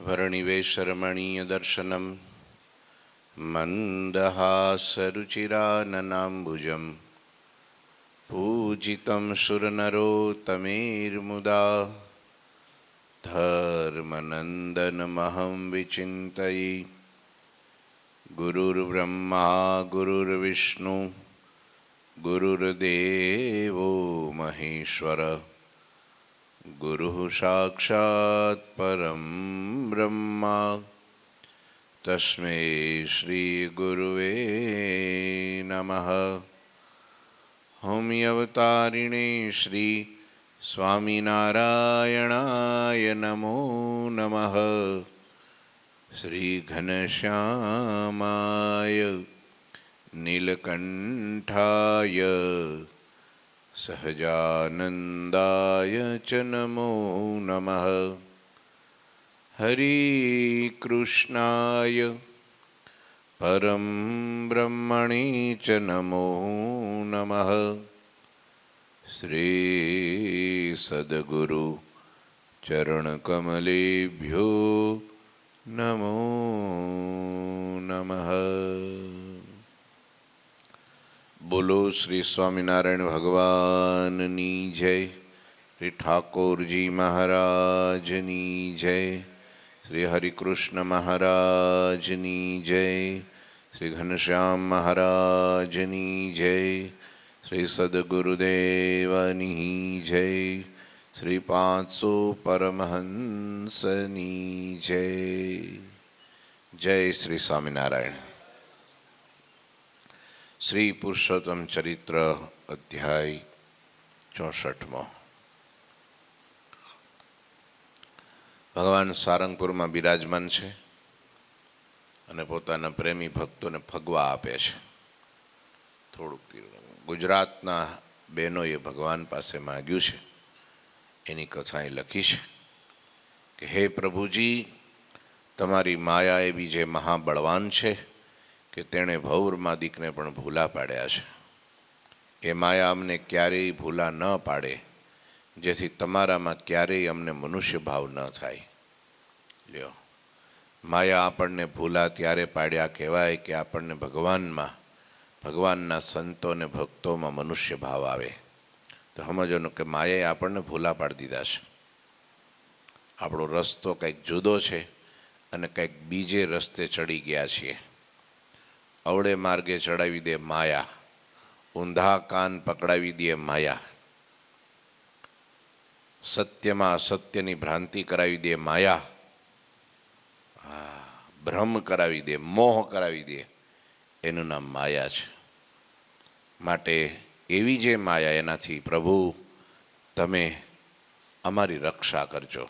वर्णिवेशरमणीयदर्शनं मन्दहासरुचिराननाम्बुजं पूजितं सुरनरोत्तमेर्मुदा धर्मनन्दनमहं विचिन्तये। गुरुर्ब्रह्मा गुरुर्विष्णु गुरुर्देवो महेश्वर गुरुः साक्षात् परं ब्रह्मा तस्मै श्री गुरुवे नमः। होम्यवतारिणे श्री स्वामिनारायणाय नमो नमः। श्री घनश्यामाय नीलकंठाय सहजानंदाय च नमो नमः। हरि कृष्णाय परम ब्रह्मणे च नमो नमः। श्री सद्गुरु चरणकमलेभ्यो नमो नमः। बोलो श्री स्वामिनारायण भगवाननी जय। श्री ठाकुर जी महाराजनी जय। श्री हरिकृष्ण महाराजनी जय। श्री घनश्याम महाराजनी जय। श्री सद्गुरुदेवनी जय। श्री 500 परमहंसनी जय। जय श्री स्वामिनारायण। श्री पुरुषोत्तम चरित्र अध्याय 64। ભગવાન સારંગપુરમાં બિરાજમાન છે અને પોતાના પ્રેમી ભક્તોને ફગવા આપે છે. થોડુંક ગુજરાતના બહેનોએ ભગવાન પાસે માગ્યું છે, એની કથા અહીં લખી છે કે હે પ્રભુજી, તમારી માયા એવી જે મહાબળવાન છે કે તેણે ભૌરમાદિકને પણ ભૂલા પાડ્યા છે. એ માયા અમને ક્યારેય ભૂલા ન પાડે, જેથી તમારામાં ક્યારેય અમને મનુષ્ય ભાવ ન થાય. લ્યો, માયા આપણને ભૂલા ત્યારે પાડ્યા કહેવાય કે આપણને ભગવાનના સંતો અને ભક્તોમાં મનુષ્ય ભાવ આવે. તો સમજવાનું કે માયાએ આપણને ભૂલા પાડી દીધા છે. આપણો રસ્તો કંઈક જુદો છે અને કંઈક બીજે રસ્તે ચડી ગયા છીએ. અવળે માર્ગે ચડાવી દે માયા, ઊંધા કાન પકડાવી દે માયા, સત્યમાં અસત્યની ભ્રાંતિ કરાવી દે માયા, ભ્રમ કરાવી દે, મોહ કરાવી દે, એનું નામ માયા છે. માટે એવી જે માયા, એનાથી પ્રભુ તમે અમારી રક્ષા કરજો.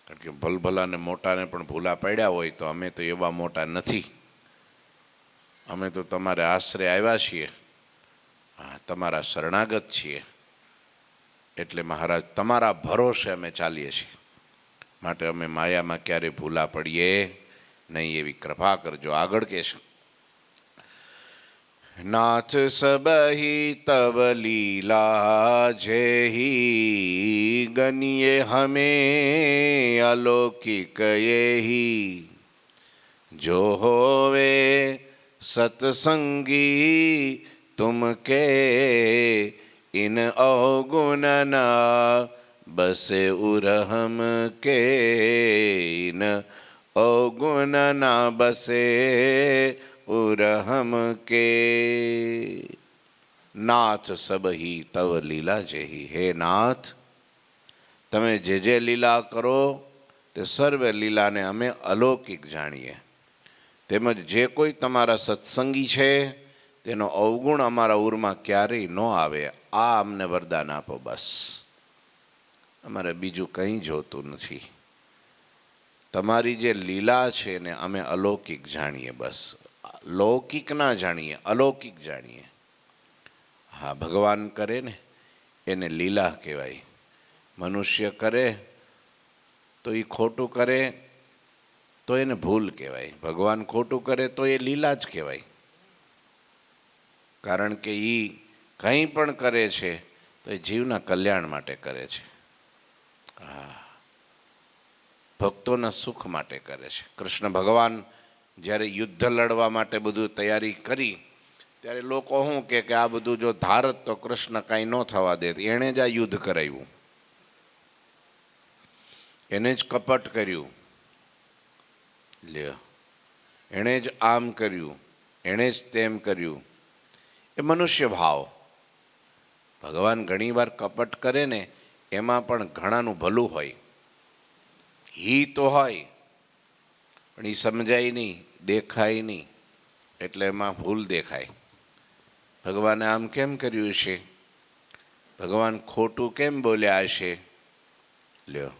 કારણ કે ભલભલાને મોટાને પણ ભૂલા પડ્યા હોય તો અમે તો એવા મોટા નથી. અમે તો તમારે આશરે આવ્યા છીએ, તમારા શરણાગત છીએ. એટલે મહારાજ તમારા ભરોસે અમે ચાલીએ છીએ. માટે અમે માયામાં ક્યારે ભૂલા પડીએ નહીં, એવી કૃપા કરજો. આગળ કે છે, નાથ સબહી તવ લીલા જેહી ગનિયે હમે અલૌકિક યેહી જો હોવે सत्संगी तुम के इन अवगुणना बसे उरहम के इन अवगुणना बसे उरहम के नाथ सबही तव લીલા જેહી. હે નાથ, તમે જે લીલા કરો તે સર્વે લીલાને અમે અલૌકિક જાણીએ. તેમજ જે કોઈ તમારા સત્સંગી છે તેનો અવગુણ અમારા ઉરમાં ક્યારેય ન આવે. આ અમને વરદાન આપો. બસ, અમારે બીજું કંઈ જોતું નથી. તમારી જે લીલા છે ને અમે અલૌકિક જાણીએ. બસ, લૌકિક ના જાણીએ, અલૌકિક જાણીએ. હા, ભગવાન કરે ને એને લીલા કહેવાય. મનુષ્ય કરે તો એ ખોટું કરે તો એને ભૂલ કહેવાય. ભગવાન ખોટું કરે તો એ લીલા જ કહેવાય. કારણ કે એ કંઈ પણ કરે છે તો એ જીવના કલ્યાણ માટે કરે છે. ભક્તોના સુખ માટે કરે છે. કૃષ્ણ ભગવાન જ્યારે યુદ્ધ લડવા માટે બધું તૈયારી કરી ત્યારે લોકો શું કે આ બધું જો ધારત તો કૃષ્ણ કાંઈ ન થવા દે. એણે જ આ યુદ્ધ કરાવ્યું, એને જ કપટ કર્યું, લ્યો એણે જ આમ કર્યું, એણે જ તેમ કર્યું. એ મનુષ્ય ભાવ. ભગવાન ઘણીવાર કપટ કરે ને એમાં પણ ઘણાનું ભલું હોય, હિત હોય, પણ એ સમજાય નહીં, દેખાય નહીં, એટલે એમાં ભૂલ દેખાય. ભગવાને આમ કેમ કર્યું છે, ભગવાન ખોટું કેમ બોલ્યા હશે. લ્યો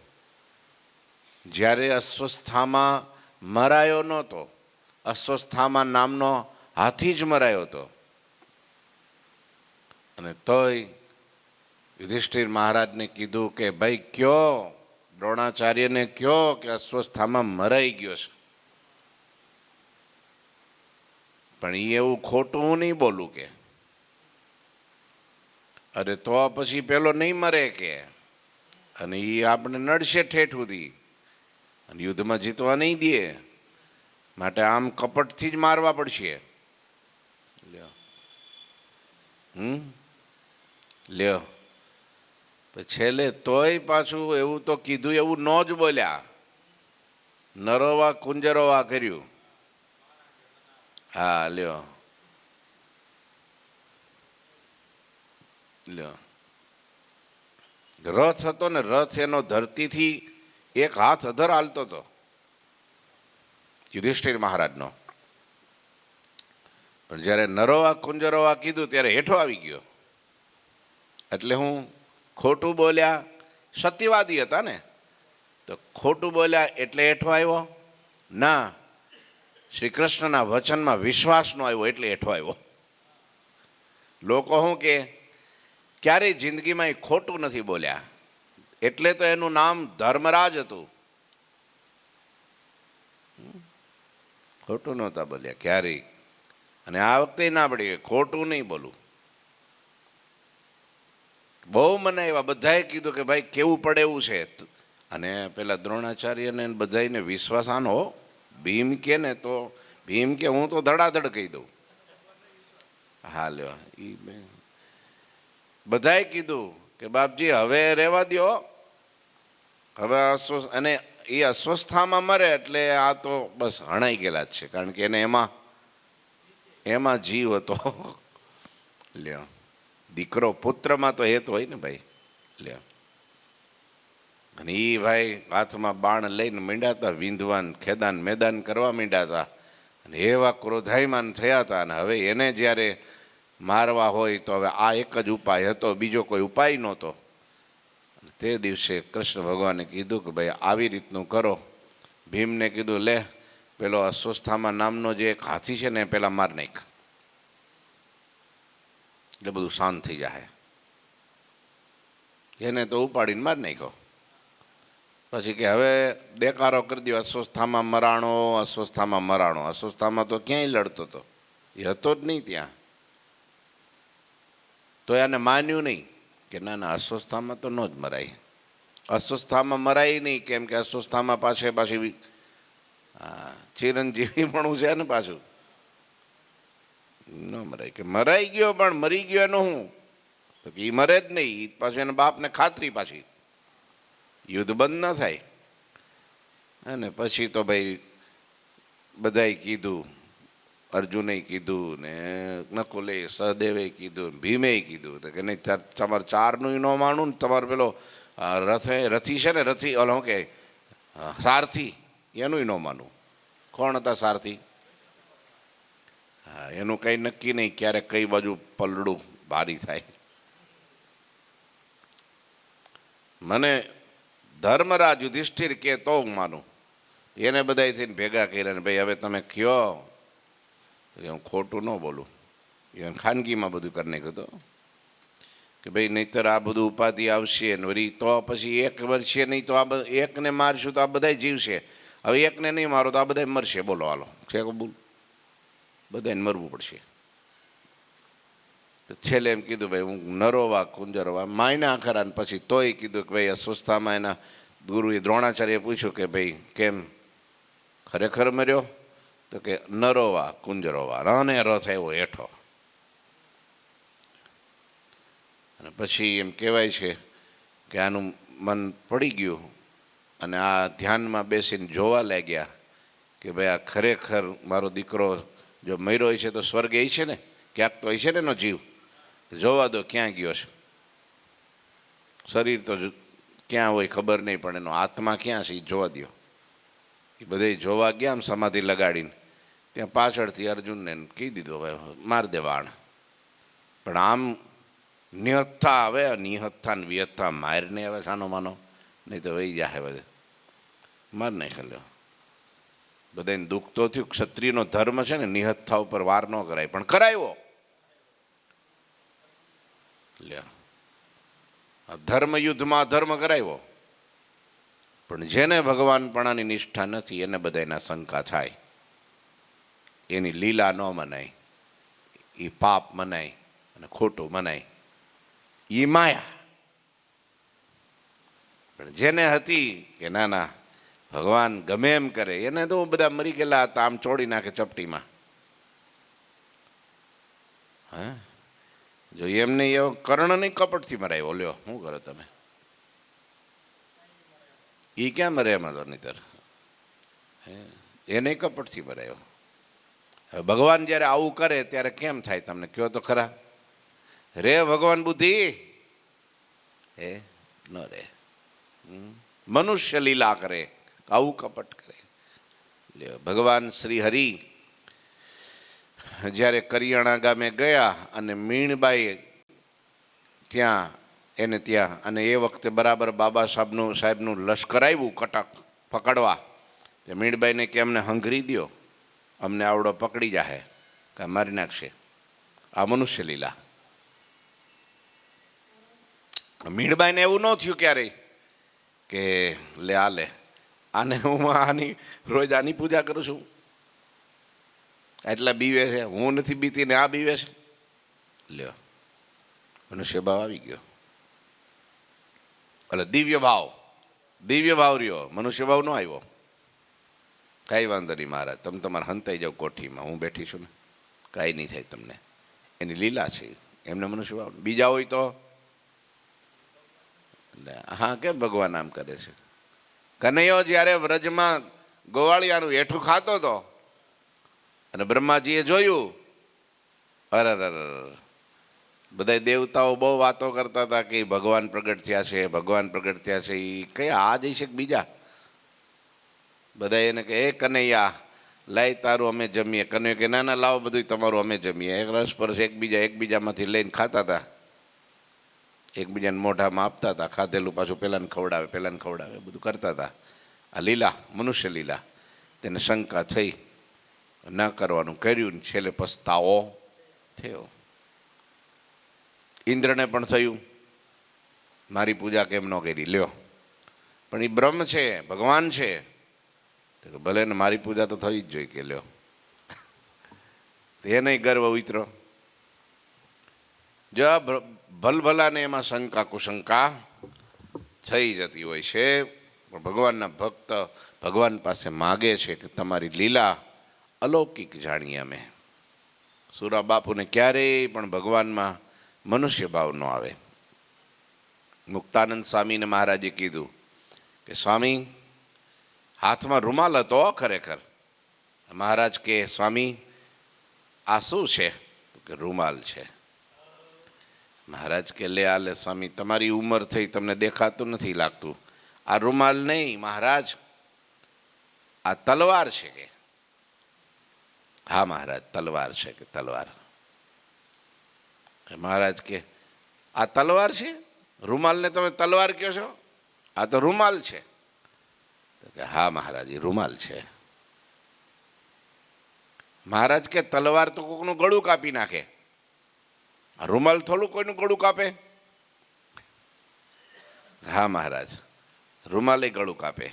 જ્યારે અસ્વસ્થામાં મરાયો નહોતો, અસ્વસ્થામાં નામનો હાથી જ મરાયો હતો, અને તોય યુધિષ્ઠિર મહારાજને કીધું કે ભાઈ કયો, દ્રોણાચાર્યને કયો કે અસ્વસ્થામાં મરાઈ ગયો છે. પણ એ એવું ખોટું હું નહીં બોલું કે, અરે તો પછી પેલો નહીં મરે કે, અને એ આપણે નડશે ઠેઠ સુધી, અને યુદ્ધમાં જીતવા નહીં દે, માટે આમ કપટથી જ મારવા પડશે. લ્યો છેલ્લે તોય પાછું એવું તો કીધું એવું ન જ બોલ્યા, નરોવા કુંજરોવા કર્યું. હા લ્યો લ્યો રથ હતો ને, રથ એનો ધરતીથી એક હાથ અધર હાલતો હતો યુધિષ્ઠિર મહારાજનો. પણ જ્યારે નરોવા કુંજરોવા કીધું ત્યારે હેઠો આવી ગયો. એટલે હું ખોટું બોલ્યા, સત્યવાદી હતા ને, તો ખોટું બોલ્યા એટલે હેઠો આવ્યો ના, શ્રી કૃષ્ણના વચનમાં વિશ્વાસ નો આવ્યો એટલે હેઠો આવ્યો. લોકો શું કે ક્યારેય જિંદગીમાં એ ખોટું નથી બોલ્યા, એટલે તો એનું નામ ધર્મરાજ હતું. ખોટું નહોતા બોલ્યા ક્યારેય, અને આ વખતે ના પડી ખોટું નહીં બોલું. બહુ મને એવા બધાએ કીધું કે ભાઈ કેવું પડે એવું છે. અને પેલા દ્રોણાચાર્યને બધાને વિશ્વાસ આનો, ભીમ કે ને તો ભીમ કે હું તો ધડાધડ કહી દઉં. હા લ્યો એ બધાએ કીધું કે બાપજી હવે રહેવા દો, હવે અને એ અસ્વસ્થામાં મરે એટલે આ તો બસ હણાઈ ગયેલા જ છે, કારણ કે એને એમાં જીવ હતો. લ્યો દીકરો પુત્રમાં તો હેત હોય ને ભાઈ. લ્યો અને એ ભાઈ હાથમાં બાણ લઈને માંડ્યા હતા, વિંધવાન ખેદાન મેદાન કરવા માંડ્યા હતા, અને એવા ક્રોધાયમાન થયા હતા. અને હવે એને જ્યારે મારવા હોય તો હવે આ એક જ ઉપાય હતો, બીજો કોઈ ઉપાય નહોતો. તે દિવસે કૃષ્ણ ભગવાને કીધું કે ભાઈ આવી રીતનું કરો. ભીમને કીધું લે પેલો અસ્વસ્થામાં નામનો જે એક હાથી છે ને પેલા માર નાખ, એટલે બધું શાંત થઈ જાય. એને તો ઉપાડીને માર નાખ્યો. પછી કે હવે દેકારો કરી દો, અસ્વસ્થામાં મરાણો, અસ્વસ્થામાં મરાણો. અસ્વસ્થામાં તો ક્યાંય લડતો હતો, એ હતો જ નહીં ત્યાં. તો એને માન્યું નહીં કે ના ના અસ્વસ્થામાં તો ન જ મરાય, અસ્વસ્થામાં મરાય નહીં, કેમ કે અસ્વસ્થામાં પાછી ચિરંજીવી પણ છે ને, પાછું ન મરાય. કે મરાઈ ગયો પણ મરી ગયો એનું હું, તો એ મરે જ નહીં, પાછું એના બાપને ખાતરી, પાછી યુદ્ધ બંધ ન થાય. અને પછી તો ભાઈ બધાએ કીધું, અર્જુને કીધું ને નકુલે સહદેવે કીધું, ભીમે કીધું કે નહીં તમારે ચારનું ન માનું ને, તમારે પેલો રથી છે ને, રથી ઓલો કે સારથી, એનું ન માનું. કોણ હતા સારથી? હા એનું કંઈ નક્કી નહીં, ક્યારેક કઈ બાજુ પલડું ભારી થાય. મને ધર્મરાજ યુધિષ્ઠિર કે તો હું માનું. એને બધા થઈને ભેગા કર્યા ને ભાઈ હવે તમે કયો, હું ખોટું ન બોલું. એને ખાનગીમાં બધું કરી નાખ્યું હતું કે ભાઈ નહીંતર આ બધું ઉપાધિ આવશે ને વળી તો પછી એક વર્ષે નહીં તો આ એકને મારશું તો આ બધા જીવશે, હવે એકને નહીં મારો તો આ બધા મરશે. બોલો હાલો છે બોલ, બધાને મરવું પડશે. છેલ્લે એમ કીધું ભાઈ હું નરોવા કુંજરવા માયના ખરા, ને પછી તોય કીધું કે ભાઈ અસ્વસ્થામાં એના ગુરુએ દ્રોણાચાર્યએ પૂછ્યું કે ભાઈ કેમ ખરેખર મર્યો? તો કે નરોવા કુંજરોવા રને ર થયો હેઠો. અને પછી એમ કહેવાય છે કે આનું મન પડી ગયું અને આ ધ્યાનમાં બેસીને જોવા લાગ્યા કે ભાઈ આ ખરેખર મારો દીકરો જો મર્યો હોય છે તો સ્વર્ગ એ છે ને, ક્યાંક તો હોય છે ને એનો જીવ. જોવા દો ક્યાં ગયો છે. શરીર તો ક્યાં હોય ખબર નહીં, પણ એનો આત્મા ક્યાં છે એ જોવા દો. એ બધે જોવા ગયા આમ સમાધિ લગાડીને, ત્યાં પાછળથી અર્જુનને કહી દીધો ભાઈ માર દે વાણ. પણ આમ નિહત્થા આવે, નિહત્થા ને વિહત્થા મારને આવે સાનો માનો, નહીં તો વહી જાય બધે માર નહીં ખેલ્યો. બધાને દુઃખ તો થયું. ક્ષત્રિયનો ધર્મ છે ને નિહત્થા ઉપર વાર ન કરાય, પણ કરાવ્યો. ધર્મ યુદ્ધમાં ધર્મ કરાવ્યો. પણ જેને ભગવાનપણાની નિષ્ઠા નથી એને બધાના શંકા થાય. એની લીલા ન મનાય, એ પાપ મનાય અને ખોટું મનાય, એ માયા. પણ જેને હતી કે ના ના ભગવાન ગમે એમ કરે, એને તો બધા મરી ગયેલા હતા આમ ચોડી નાખે ચપટીમાં. હા, જો એમને એવો કર્ણ નહીં કપટથી મરાયો. લ્યો શું કરો તમે? એ ક્યાં મરે એમાં તો નહીતર એને કપટથી મરાયો. હવે ભગવાન જ્યારે આવું કરે ત્યારે કેમ થાય તમને કહો તો ખરા? રે ભગવાન બુદ્ધિ એ ન રે. મનુષ્ય લીલા કરે, આવું કપટ કરે. ભગવાન શ્રી હરિ જ્યારે કરિયાણા ગામે ગયા અને મીણબાઈ ત્યાં અને એ વખતે બરાબર બાબા સાહેબનું લશ્કર આવ્યું કટક પકડવા. તે મીણબાઈને કે અમને હંગરી દો, અમને આવડો પકડી જાહે કે મારી નાખશે. આ મનુષ્ય લીલા. મીણબાઈને એવું ન થયું ક્યારેય કે લે આને હું રોજ આની પૂજા કરું છું, એટલા બીવે છે, હું નથી બીતી ને આ બીવે છે. લ્યો મનુષ્ય ભાવ આવી ગયો. એટલે દિવ્ય ભાવ રહ્યો, મનુષ્ય ભાવ ન આવ્યો. કાંઈ વાંધો નહીં મહારાજ, તમે તમારે હંતાઈ જાઓ કોઠીમાં, હું બેઠી છું ને, કાંઈ નહીં થાય તમને. એની લીલા છે એમને મનુષ્ય ભાવ. બીજા હોય તો હા કેમ ભગવાન આમ કરે છે? કનૈયો જ્યારે વ્રજમાં ગોવાળિયાનું હેઠું ખાતો હતો અને બ્રહ્માજીએ જોયું, અરે બધા દેવતાઓ બહુ વાતો કરતા હતા કે ભગવાન પ્રગટ થયા છે, ભગવાન પ્રગટ થયા છે. એ કયા આ જઈ છે કે બીજા? બધા એને કે એ કનૈયા લાય તારું અમે જમીએ. કનૈયો કે ના ના લાવો બધું તમારું અમે જમીએ. એક રસ પર એકબીજામાંથી લઈને ખાતા હતા, એકબીજાને મોઢામાં આપતા હતા, ખાધેલું પાછું પેલાને ખવડાવે બધું કરતા હતા. આ લીલા, મનુષ્ય લીલા. તેને શંકા થઈ, ન કરવાનું કર્યું, છેલ્લે પસ્તાવો થયો. ઇન્દ્રને પણ થયું મારી પૂજા કેમ ન કરી. લ્યો પણ એ બ્રહ્મ છે, ભગવાન છે, ભલે ને મારી પૂજા તો થવી જ જોઈએ કે લ્યો. એ નહીં ગર્વ ઉતરો. જો ભલભલાને એમાં શંકા કુશંકા થઈ જતી હોય છે. પણ ભગવાનના ભક્ત ભગવાન પાસે માગે છે કે તમારી લીલા અલૌકિક જાણીએ અમે. સુરા બાપુને ક્યારેય પણ ભગવાનમાં મનુષ્ય ભાવ ન આવે. મુક્તાનંદ સ્વામીને મહારાજે કીધું કે સ્વામી હાથમાં રૂમાલ હતો ખરેખર. મહારાજ કે સ્વામી આ શું છે? તો કે રૂમાલ છે. મહારાજ કે લે આલે સ્વામી, તમારી ઉંમર થઈ, તમને દેખાતું નથી લાગતું. આ રૂમાલ નહીં મહારાજ, આ તલવાર છે. કે હા મહારાજ તલવાર છે. કે તલવાર. મહારાજ કે આ તલવાર છે? રૂમાલને તમે તલવાર કહો છો? આ તો રૂમાલ છે. કે હા મહારાજ એ રૂમાલ છે. મહારાજ કે તલવાર તો કોકનું ગળું કાપી નાખે, આ રૂમાલ થોડું કોઈનું ગળું કાપે? હા મહારાજ રૂમાલે ગળું કાપે.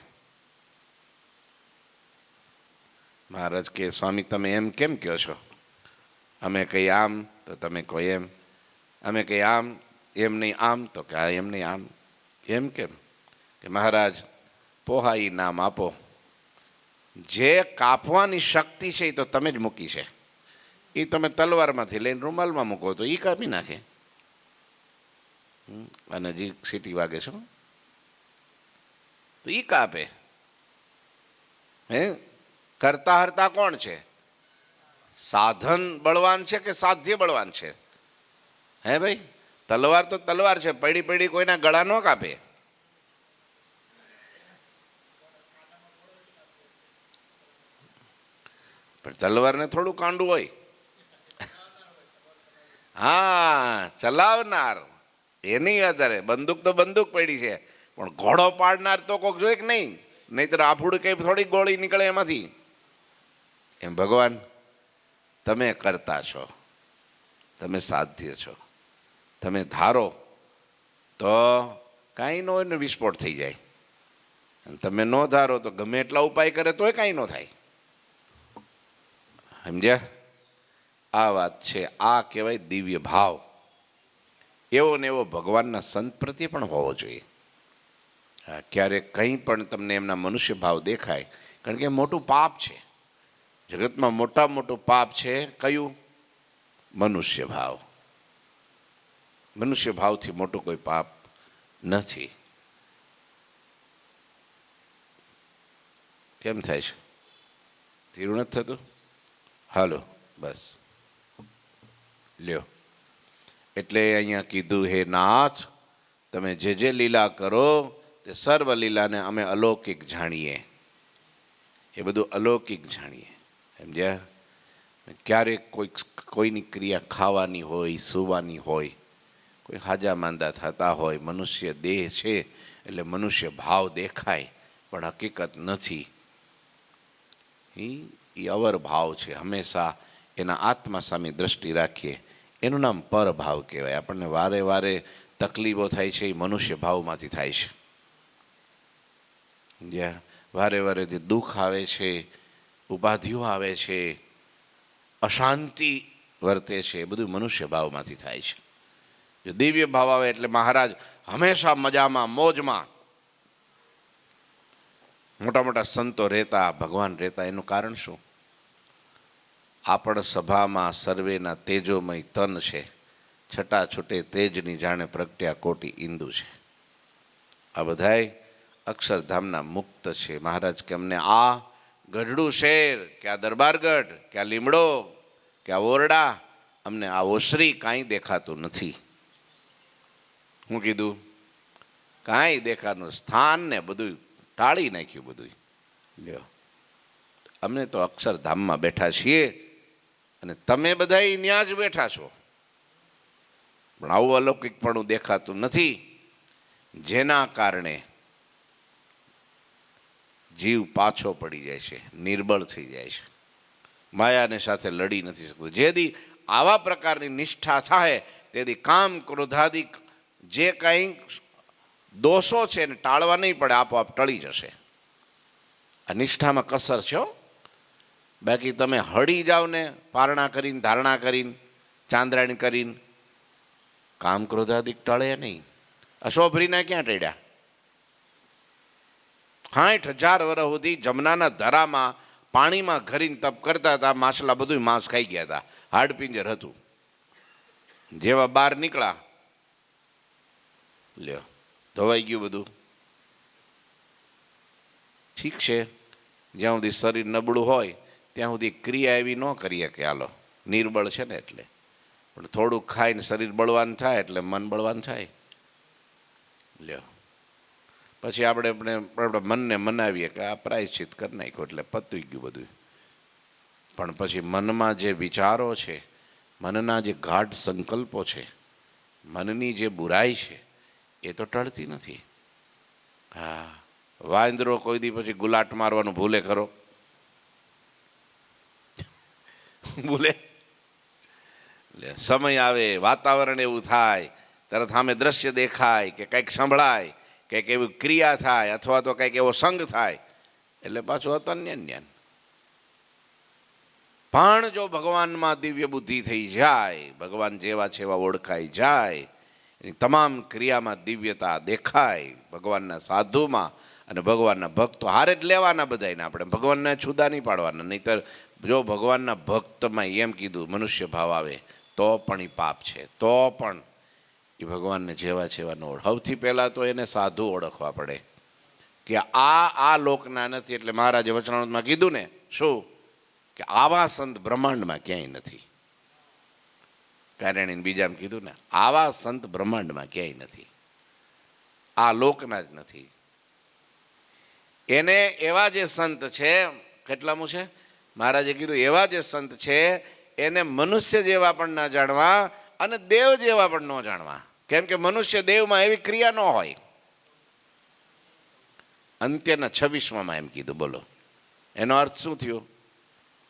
મહારાજ કે સ્વામી તમે એમ કેમ કહો છો? અમે કઈ આમ તો તમે કહો એમ, અમે કઈ આમ એમ નહીં આમ તો કે એમ નહીં આમ. એમ કેમ? કે મહારાજ પોહા એ નામ આપો. જે કાપવાની શક્તિ છે એ તો તમે જ મૂકી છે. એ તમે તલવારમાંથી લઈને રૂમાલમાં મૂકો તો એ કાપી નાખે. અને જે સીટી વાગે છે તો એ કાપે. હે, કરતા હરતા કોણ છે? સાધન બળવાન છે કે સાધ્ય બળવાન છે? હે ભાઈ, તલવાર તો તલવાર છે, પડી પડી કોઈના ગળા ન કાપે. પણ તલવારને થોડું કાંડું હોય. હા, ચલાવનાર એની આધારે. બંદૂક તો બંદૂક પડી છે, પણ ઘોડો પાડનાર તો કોક જોઈએ કે નહીં? નહીતર આફુડ કઈ થોડી ગોળી નીકળે એમાંથી. એમ ભગવાન, તમે કરતા છો, તમે સાધ્ય છો. તમે ધારો તો કાંઈ ન હોય ને વિસ્ફોટ થઈ જાય. તમે ન ધારો તો ગમે એટલા ઉપાય કરે તોય કાંઈ ન થાય. સમજ્યા? આ વાત છે. આ કહેવાય દિવ્ય ભાવ. એવો ને એવો ભગવાનના સંત પ્રત્યે પણ હોવો જોઈએ. ક્યારેક કંઈ પણ તમને એમના મનુષ્ય ભાવ દેખાય, કારણ કે મોટું પાપ છે જગતમાં. મોટું પાપ છે કયું? મનુષ્ય ભાવ. મનુષ્ય ભાવથી મોટું કોઈ પાપ નથી. કેમ થાય છે? ધીરું નથી થતું? હાલો, બસ લ્યો. એટલે અહીંયા કીધું, હે નાથ, તમે જે જે લીલા કરો તે સર્વ લીલાને અમે અલૌકિક જાણીએ. એ બધું અલૌકિક જાણીએ. સમજ્યા? ક્યારેક કોઈની ક્રિયા ખાવાની હોય, સૂવાની હોય, કોઈ હાજા માંદા થતા હોય, મનુષ્ય દેહ છે એટલે મનુષ્ય ભાવ દેખાય પણ હકીકત નથી. એ અવર ભાવ છે. હંમેશા એના આત્મા સામે દ્રષ્ટિ રાખીએ. એનું નામ પરભાવ કહેવાય. આપણને વારે વારે તકલીફો થાય છે એ મનુષ્ય ભાવમાંથી થાય છે. જ્યાં વારે વારે જે દુઃખ આવે છે, ઉપાધિઓ આવે છે, અશાંતિ વર્તે છે, એ બધું મનુષ્ય ભાવમાંથી થાય છે. જો દિવ્ય ભાવ આવે એટલે મહારાજ હંમેશા મજામાં, મોજમાં. મોટા મોટા સંતો રહેતા, ભગવાન રહેતા. એનું કારણ શું? આપણ સભામાં સર્વેના તેજોમય તન છે, છટા છૂટે તેજની જાણે પ્રગટ્યા કોટી ઇન્દુ છે. આ બધાય અક્ષરધામના મુક્ત છે. મહારાજ કે અમને આ ગઢડું શેર, કે આ દરબારગઢ, કે આ લીમડો, કે આ ઓરડા, અમને આ ઓસરી કાંઈ દેખાતું નથી. હું કીધું? કાંઈ દેખાતું. સ્થાન ને બધું ટાળી નાખ્યું બધું. લ્યો, અમને તો અક્ષરધામમાં બેઠા છીએ અને તમે બધા ત્યાં જ બેઠા છો, પણ આવું અલૌકિકપણું દેખાતું નથી. જેના કારણે જીવ પાછો પડી જાય છે, નિર્બળ થઈ જાય છે, માયાને સાથે લડી નથી શકતું. જેથી આવા પ્રકારની નિષ્ઠા થાય તેથી કામ ક્રોધાદિક જે કંઈ દોષો છે એને ટાળવા નહીં પડે, આપોઆપ ટળી જશે. આ નિષ્ઠામાં કસર છે. બાકી તમે હળી જાઓ ને પારણા કરીને, ધારણા કરીને, ચાંદ્રાણી કરીને, કામ ક્રોધાદિક ટળે નહીં. અશોભરીના ક્યાં ટળ્યા? 60,000 વર્ષ સુધી જમનાના ધરામાં પાણીમાં ઘરીને તપ કરતા હતા. માછલા બધું માંસ ખાઈ ગયા હતા, હાડપિંજર હતું. જેવા બહાર નીકળ્યા, લ્યો, ધોવાઈ ગયું બધું. ઠીક છે, જ્યાં સુધી શરીર નબળું હોય ત્યાં સુધી ક્રિયા એવી ન કરીએ કે હાલો નિર્બળ છે ને એટલે. પણ થોડુંક ખાઈને શરીર બળવાન થાય એટલે મન બળવાન થાય. લ્યો, પછી આપણે આપણા મનને મનાવીએ કે આ પ્રાયશ્ચિત કરી નાખ્યું એટલે પતવી ગયું બધું. પણ પછી મનમાં જે વિચારો છે, મનના જે ગાઢ સંકલ્પો છે, મનની જે બુરાઈ છે, એ તો ટળતી નથી. હા, વાંદરો કોઈ દી પછી ગુલાટ મારવાનું ભૂલે ખરો? ભૂલે? સમય આવે, વાતાવરણ એવું થાય, તરત સામે દ્રશ્ય દેખાય કે કંઈક સંભળાય, કંઈક એવી ક્રિયા થાય, અથવા તો કંઈક એવો સંગ થાય એટલે પાછું અતન્ય જ્ઞાન. પણ જો ભગવાનમાં દિવ્ય બુદ્ધિ થઈ જાય, ભગવાન જેવા છે એવા ઓળખાઈ જાય, એની તમામ ક્રિયામાં દિવ્યતા દેખાય, ભગવાનના સાધુમાં અને ભગવાનના ભક્તો હારે જ લેવાના બધાને. આપણે ભગવાનને છૂદા નહીં પાડવાના. નહીંતર જો ભગવાનના ભક્તમાં એમ કીધું મનુષ્ય ભાવ આવે તો પણ એ પાપ છે, તો પણ એ ભગવાનને જેવા જેવા ન ઓળખ. સૌથી પહેલાં તો એને સાધુ ઓળખવા પડે કે આ લોકના નથી. એટલે મહારાજે વચનામૃતમાં કીધું ને શું કે આવા સંત બ્રહ્માંડમાં ક્યાંય નથી. કારણે બીજામાં કીધું ને આવા સંત બ્રહ્માંડમાં ક્યાંય નથી, આ લોકના જ નથી. એને એવા જે સંત છે, કેટલામું છે મહારાજે કીધું, એવા જે સંત છે એને મનુષ્ય જેવા પણ ના જાણવા અને દેવ જેવા પણ ન જાણવા. કેમ કે મનુષ્ય દેવમાં એવી ક્રિયા ન હોય. અંત્યના 26માં એમ કીધું. બોલો એનો અર્થ શું થયો?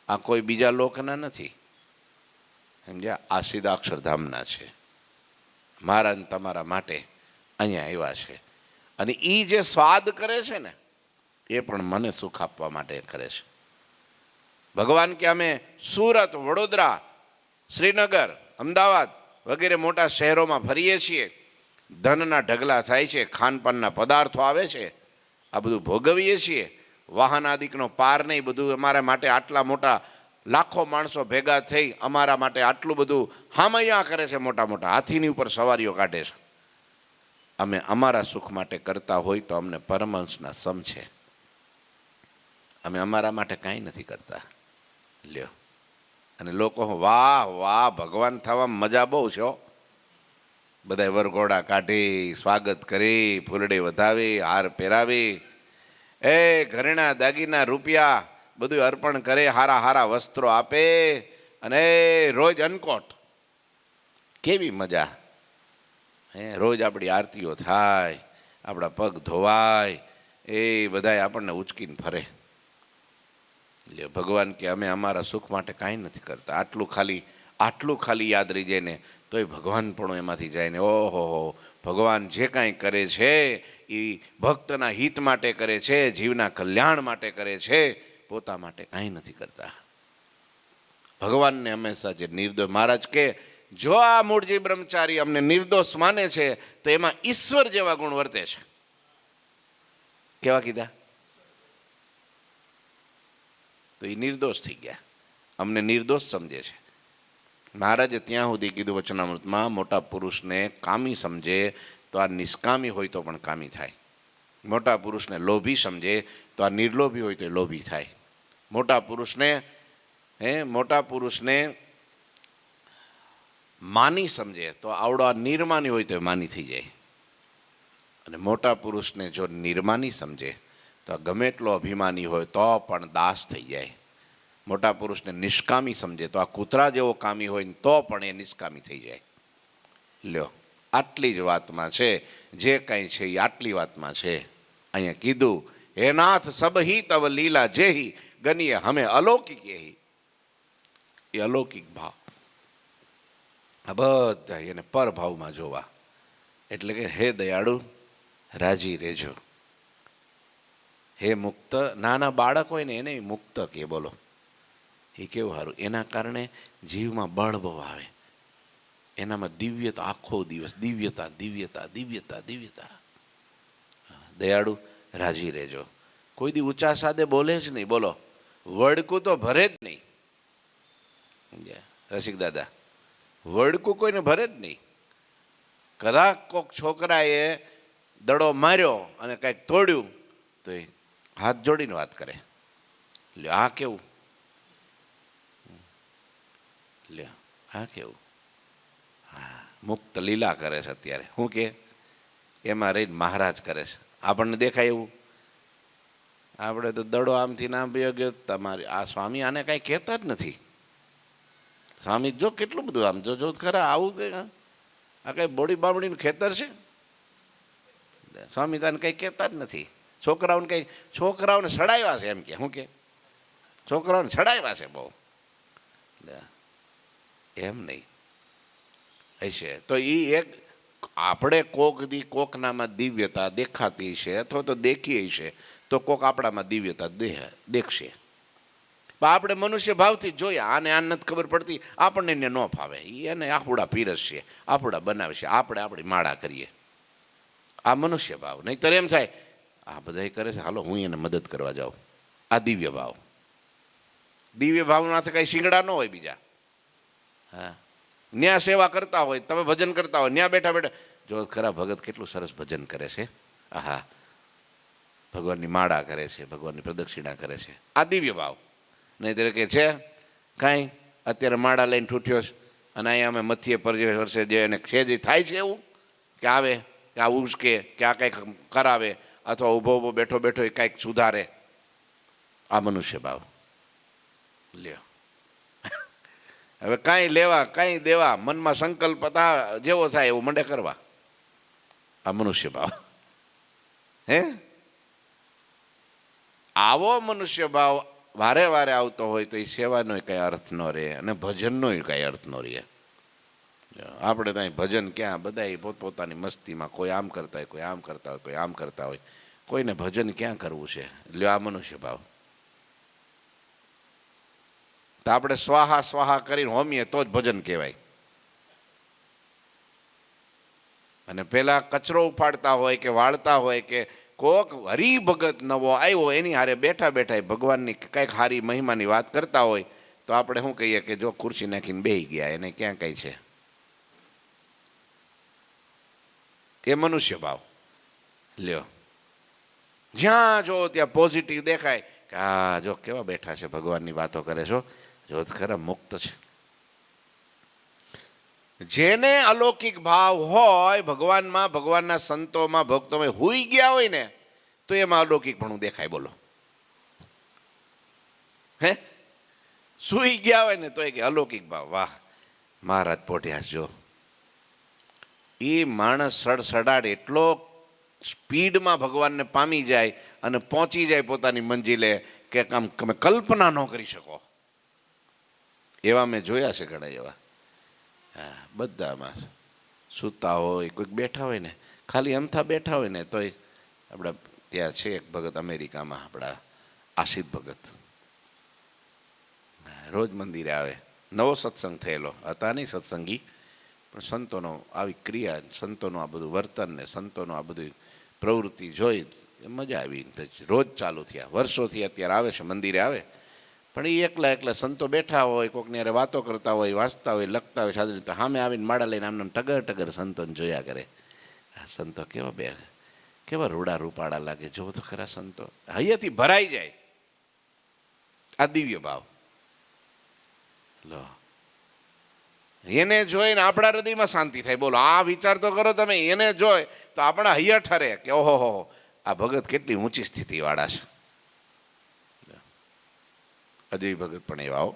આ કોઈ બીજા લોકના નથી, સમજ્યા? આ સીધા અક્ષરધામના છે. મારા ને તમારા માટે અહીંયા આવ્યા છે. અને એ જે સ્વાદ કરે છે ને એ પણ મને સુખ આપવા માટે કરે છે. ભગવાન કે અમે સુરત, વડોદરા, શ્રીનગર, અમદાવાદ વગેરે મોટા શહેરોમાં ફરીએ છીએ. ધનના ઢગલા થાય છે, ખાનપાનના પદાર્થો આવે છે, આ બધું ભોગવીએ છીએ. વાહન આદિકનો પાર નહીં. બધું અમારા માટે આટલા મોટા લાખો માણસો ભેગા થઈ અમારા માટે આટલું બધું હામૈયા કરે છે. મોટા મોટા હાથીની ઉપર સવારીઓ કાઢે છે. અમે અમારા સુખ માટે કરતા હોય તો અમને પરમહંસના સમ છે. અમે અમારા માટે કાંઈ નથી કરતા. લ્યો. અને લોકો વાહ વાહ ભગવાન થવામાં મજા બહુ છે. બધા વરઘોડા કાઢી, સ્વાગત કરી, ફૂલડી વધાવી, હાર પહેરાવી, ઘરેણા દાગીના રૂપિયા બધું અર્પણ કરે, હારા હારા વસ્ત્રો આપે, અને રોજ અનકોટ. કેવી મજા! રોજ આપણી આરતીઓ થાય, આપણા પગ ધોવાય, એ બધાય આપણને ઉચકીને ફરે. ભગવાન કે અમે અમારા સુખ માટે કાંઈ નથી કરતા. આટલું ખાલી યાદ રહી જાય ને તોય ભગવાન પણ એમાંથી જાય ને ઓહો, ભગવાન જે કાંઈ કરે છે એ ભક્તના હિત માટે કરે છે, જીવના કલ્યાણ માટે કરે છે, પોતા માટે કાંઈ નથી કરતા. ભગવાનને હંમેશા જે નિર્દોષ, મહારાજ કે જો આ મૂળજી બ્રહ્મચારી અમને નિર્દોષ માને છે તો એમાં ઈશ્વર જેવા ગુણ વર્તે છે. કેવા કીધા? તો એ નિર્દોષ થઈ ગયા, અમને નિર્દોષ સમજે છે. મહારાજે ત્યાં સુધી કીધું વચનામૃતમાં, મોટા પુરુષને કામી સમજે તો આ નિષ્કામી હોય તો પણ કામી થાય. મોટા પુરુષને લોભી સમજે તો આ નિર્લોભી હોય તો એ લોભી થાય. મોટા પુરુષને માની સમજે તો આવડો આ નિર્માની હોય તો એ માની થઈ જાય. અને મોટા પુરુષને જો નિર્માની સમજે તો ગમે એટલો અભિમાની હોય તો પણ દાસ થઈ જાય. મોટા પુરુષને નિષ્કામી સમજે તો આ કૂતરા જેવો કામી હોય તો પણ એ નિષ્કામી થઈ જાય. લ્યો, આટલી જ વાતમાં છે. જે કાંઈ છે એ આટલી વાતમાં છે. અહીંયા કીધું, હે નાથ સબહી તવ લીલા જેહી ગનીએ હમે અલૌકિક એહી. એ અલૌકિક ભાવ આ બધા એને પરભાવમાં જોવા. એટલે કે હે દયાળુ રાજી રહેજો. હે મુક્ત, નાના બાળક હોય ને એને મુક્ત કે. બોલો એ કેવું સારું. એના કારણે જીવમાં બળ બહુ આવે. એનામાં દિવ્યતા, આખો દિવસ દિવ્યતા દિવ્યતા દિવ્યતા દિવ્યતા. દયાળુ રાજી રહેજો. કોઈ દી ઊંચા સાદે બોલે જ નહીં. બોલો વડકું તો ભરે જ નહીં. રસિક દાદા, વડકું કોઈને ભરે જ નહીં. કદાચ કોક છોકરાએ દડો માર્યો અને કંઈક તોડ્યું તો એ હાથ જોડીને વાત કરે. લ્યો આ કેવું? લ્યો આ કેવું? હા, મુક્ત લીલા કરે છે અત્યારે. શું કે એમાં રહીને મહારાજ કરે છે. આપણને દેખાય એવું? આપણે તો દડો આમથી નામ ગયો તમારી. આ સ્વામી આને કાંઈ કહેતા જ નથી. સ્વામી જો કેટલું બધું આમ જો ખરા આવું કે આ કઈ બોડી બામડીનું ખેતર છે. સ્વામી તાને કંઈ કહેતા જ નથી. છોકરાઓને સડાવ્યા છે એમ કે. શું કે છોકરાઓને સડાવ્યા છે બહુ. એમ નહીં હશે તો એ એક આપણે કોક દી કોકનામાં દિવ્યતા દેખાતી છે અથવા તો દેખીએ છે તો કોક આપણામાં દિવ્યતા દેખશે. આપણે મનુષ્ય ભાવથી જોયા, આને આ નથી ખબર પડતી, આપણને એને ન ફાવે, એને આહુડા પીરસશે, આહુડા બનાવશે, આપણે આપણી માળા કરીએ. આ મનુષ્ય ભાવ. નહીંતર એમ થાય આ બધા કરે છે, હાલો હું એને મદદ કરવા જાઉં. આ દિવ્ય ભાવ. દિવ્ય ભાવના કઈ શિંગડા ન હોય બીજા. હા, ન્યા સેવા કરતા હોય, તમે ભજન કરતા હોય, ન્યા બેઠા બેઠા જો ખરા ભગત કેટલું સરસ ભજન કરે છે. આહા, ભગવાનની માળા કરે છે, ભગવાનની પ્રદક્ષિણા કરે છે. આ દિવ્ય ભાવ. નહીં કે છે કાંઈ અત્યારે માળા લઈને ઠૂઠ્યો છે અને અહીંયા અમે મથીએ પર વર્ષે જે એને છે જે થાય છે એવું કે આવે કે આ ઉશ્કે કે આ કંઈક કરાવે અથવા ઊભો ઊભો બેઠો બેઠો એ કાંઈક સુધારે. આ મનુષ્ય ભાવ લ્યો. હવે કાંઈ લેવા કાંઈ દેવા મનમાં સંકલ્પ જેવો થાય એવું મંડે કરવા. આ મનુષ્ય ભાવ. હે, આવો મનુષ્ય ભાવ વારે વારે આવતો હોય તો એ સેવાનો કંઈ અર્થ ન રહે અને ભજનનો કંઈ અર્થ ન રહે. આપણે ત્યાં ભજન ક્યાં, બધા પોતપોતાની મસ્તીમાં કોઈ આમ કરતા હોય, કોઈ આમ કરતા હોય, કોઈ આમ કરતા હોય. કોઈને ભજન ક્યાં કરવું છે? લ્યો આ મનુષ્ય ભાવ. તો આપણે સ્વાહા સ્વાહા કરીને હોમીએ તો જ ભજન કહેવાય. અને પેલા કચરો ઉપાડતા હોય કે વાળતા હોય કે કોક હરિભગત નવો આવ્યો એની હારે બેઠા બેઠા ભગવાનની કંઈક હારી મહિમાની વાત કરતા હોય તો આપણે શું કહીએ કે જો ખુરશી નાખીને બેહી ગયા, એને ક્યાં કઈ છે? એ મનુષ્ય ભાવ લ્યો. જ્યાં જો ત્યાં પોઝિટિવ દેખાય કે હા જો કેવા બેઠા છે, ભગવાનની વાતો કરે છો, જો ખરા મુક્ત છે. જેને અલૌકિક ભાવ હોય ભગવાનમાં, ભગવાનના સંતોમાં, ભક્તોમાં હુઈ ગયા હોય ને તો એમાં અલૌકિક પણ દેખાય. બોલો, હે, સુઈ ગયા હોય ને તો એ કે અલૌકિક ભાવ. વાહ, મહારાજ પોઢ્યા જો. એ માણસ સડસડાટ એટલો સ્પીડમાં ભગવાનને પામી જાય અને પહોંચી જાય પોતાની મંજિલે કે આમ તમે કલ્પના ન કરી શકો એવા મેં જોયા છે ઘણા એવા. બધામાં સૂતા હોય, કોઈક બેઠા હોય ને, ખાલી અમથા બેઠા હોય ને તોય આપણા ત્યાં છે એક ભગત અમેરિકામાં, આપણા આશિત ભગત, રોજ મંદિરે આવે. નવો સત્સંગ થયેલો, હતા નહીં સત્સંગી, પણ સંતોનો આવી ક્રિયા, સંતોનું આ બધું વર્તન ને સંતોનું આ બધી પ્રવૃત્તિ જોઈ મજા આવી. રોજ ચાલુ થયા, વર્ષોથી અત્યારે આવે છે, મંદિરે આવે. પણ એ એકલા એકલા સંતો બેઠા હોય, કોકની હારે વાતો કરતા હોય, વાંચતા હોય, લખતા હોય સાદરી, તો સામે આવીને માળા લઈને આમને ટગર ટગર સંતોને જોયા કરે. આ સંતો કેવા કેવા રૂડા રૂપાળા લાગે, જો તો ખરા સંતો. હૈયાથી ભરાઈ જાય. આ દિવ્ય ભાવ લો. એને જોઈને આપણા હૃદયમાં શાંતિ થાય. બોલો, આ વિચાર તો કરો તમે. એને જોઈ તો આપણા હૈયા ઠરે કે ઓહો, આ ભગત કેટલી ઊંચી સ્થિતિ વાળા છે. અજય ભગત પણ એવા હો.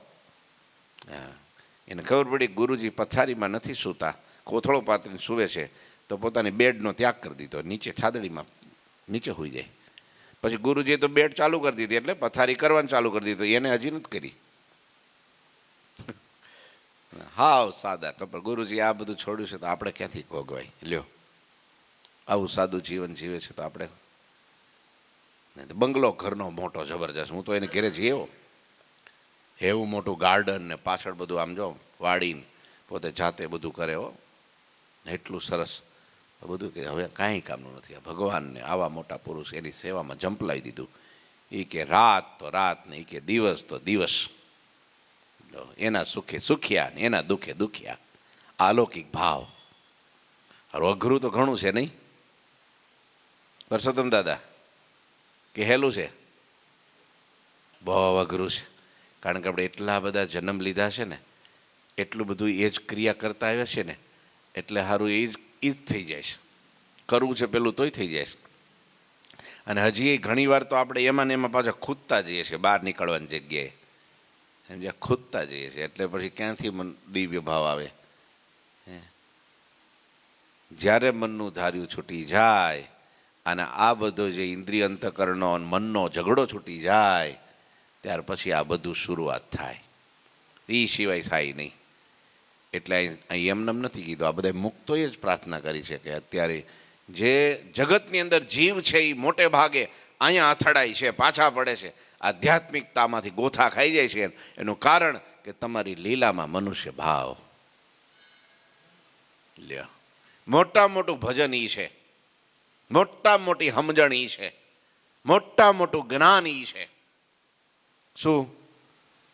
એને ખબર પડી ગુરુજી પથારીમાં નથી સૂતા, કોથળો પાથરીને સૂવે છે, તો પોતાની બેડનો ત્યાગ કરી દીધો, નીચે છાદડીમાં નીચે હોઈ જાય. પછી ગુરુજીએ તો બેડ ચાલુ કરી દીધી એટલે પથારી કરવાનું ચાલુ કરી દીધું. એને હજી નથી કરી. હાવ સાદા કપડ. ગુરુજી આ બધું છોડ્યું છે તો આપણે ક્યાંથી ભોગવાય? લ્યો, આવું સાદું જીવન જીવે છે તો આપણે. બંગલો ઘરનો મોટો જબરજસ્ત. હું તો એને ઘેરે જીવ્યો, એવું મોટું ગાર્ડન ને પાછળ બધું આમ જો વાડીને પોતે જાતે બધું કરે હો, એટલું સરસ બધું કે હવે કાંઈ કામનું નથી. આ ભગવાનને આવા મોટા પુરુષ એની સેવામાં ઝંપલાવી દીધું. એ કે રાત તો રાત ને, એ કે દિવસ તો દિવસ. એના સુખે સુખ્યા ને એના દુઃખે દુખ્યા. અલૌકિક ભાવ. અઘરું તો ઘણું છે નહીં પરસોત્તમ દાદા? કે હેલું છે? બહુ અઘરું છે. કારણ કે આપણે એટલા બધા જન્મ લીધા છે ને, એટલું બધું એ જ ક્રિયા કરતા આવ્યા છે ને, એટલે સારું એ જ થઈ જાય છે. કરવું છે પેલું તોય થઈ જાય છે. અને હજી ઘણી વાર તો આપણે એમાં ને એમાં પાછા ખૂદતા જઈએ છીએ, બહાર નીકળવાની જગ્યાએ સમજ્યા, ખૂદતા જઈએ છીએ. એટલે પછી ક્યાંથી દિવ્ય ભાવ આવે? જ્યારે મનનું ધાર્યું છૂટી જાય અને આ બધો જે ઇન્દ્રિય અંતકરણનો મનનો ઝઘડો છૂટી જાય, ત્યાર પછી આ બધું શરૂઆત થાય. એ સિવાય થાય નહીં. એટલે અહીં એમનેમ નથી કીધું. આ બધા મુક્તોએ જ પ્રાર્થના કરી છે કે અત્યારે જે જગતની અંદર જીવ છે એ મોટે ભાગે અહીંયા અથડાય છે, પાછા પડે છે, આધ્યાત્મિકતામાંથી ગોથા ખાઈ જાય છે. એનું કારણ કે તમારી લીલામાં મનુષ્ય ભાવ. લ્યો, મોટા મોટું ભજન ઈ છે, મોટા મોટી સમજણ ઈ છે. મોટા મોટું જ્ઞાન ઈ છે. શું?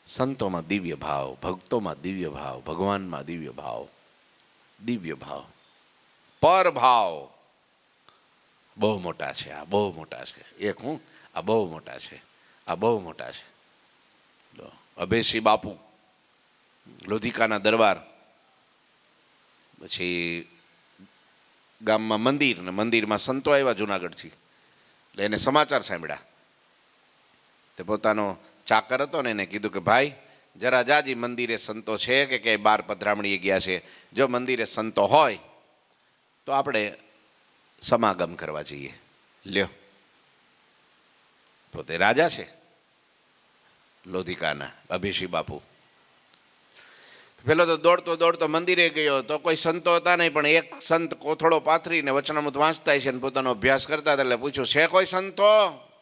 સંતોમાં દિવ્ય ભાવ, ભક્તોમાં દિવ્ય ભાવ, ભગવાનમાં દિવ્ય ભાવ. દિવ્ય ભાવ, પર ભાવ બહુ મોટા છે. આ બહુ મોટા છે. એક હું આ બહુ મોટા છે. આ બહુ મોટા છે. અભેસિંહ બાપુ, લોધિકાના દરબાર, પછી ગામમાં મંદિર, ને મંદિરમાં સંતો આવ્યા જુનાગઢથી, એટલે એને સમાચાર સાંભળ્યા. તે પોતાનો ચાકર હતો ને એને કીધું કે ભાઈ જરા જાજી મંદિરે સંતો છે કે ક્યાંય બાર પધરામણીએ ગયા છે, જો મંદિરે સંતો હોય તો આપણે સમાગમ કરવા જઈએ. લ્યો, પોતે રાજા છે લોધિકાના અભેસિંહ બાપુ. પેલો તો દોડતો દોડતો મંદિરે ગયો તો કોઈ સંતો હતા નહીં, પણ એક સંત કોથળો પાથરીને વચનામૃત વાંચતા છે ને પોતાનો અભ્યાસ કરતા હતા. એટલે પૂછ્યું, છે કોઈ સંતો?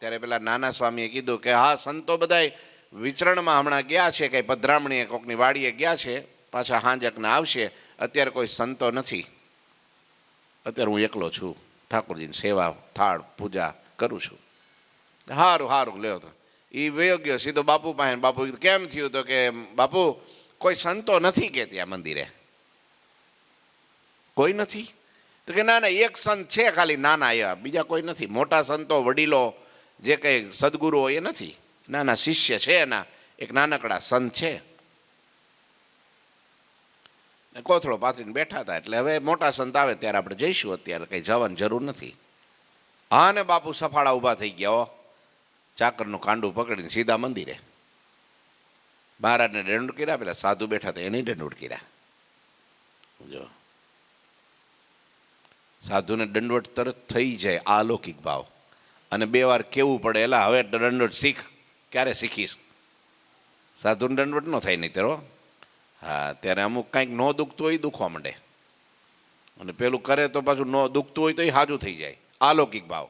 ત્યારે પેલા નાના સ્વામીએ કીધું કે હા, સંતો બધાય વિચરણમાં હમણાં ગયા છે, કંઈ પધરામણીએ કોકની વાડીએ ગયા છે, પાછા હાંજકના આવશે, અત્યારે કોઈ સંતો નથી, અત્યારે હું એકલો છું, ઠાકોરજીની સેવા થાળ પૂજા કરું છું. સારું સારું લ્યો. તો એ વયો ગયો સીધો બાપુ પાસે. બાપુ કીધું કેમ થયું? તો કે બાપુ કોઈ સંતો નથી કે ત્યાં મંદિરે? કોઈ નથી? તો કે ના ના, એક સંત છે ખાલી, નાના એવા, બીજા કોઈ નથી. મોટા સંતો વડીલો જે કંઈ સદગુરુ હોય એ નથી, નાના શિષ્ય છે એના, એક નાનકડા સંત છે. કોથળો પાથરીને બેઠા હતા. એટલે હવે મોટા સંત આવે ત્યારે આપણે જઈશું, અત્યારે કંઈ જવાની જરૂર નથી. હા ને બાપુ સફાળા ઊભા થઈ ગયા, ચાકરનું કાંડું પકડીને સીધા મંદિરે. મહારાજને દંડ કર્યા, પેલા સાધુ બેઠા હતા એને દંડ કર્યા. જો સાધુને દંડવટ તરત થઈ જાય, અલૌકિક ભાવ. અને 2 વાર કેવું પડે, એલા હવે દંડવટ શીખ. ક્યારે શીખીશ? સાધુને દંડવટ ન થાય નહીં તેરો. હા, ત્યારે અમુક કાંઈક ન દુખતું હોય દુખવા માંડે, અને પેલું કરે તો પાછું ન દુખતું હોય તો એ હાજુ થઈ જાય. અલૌકિક ભાવ.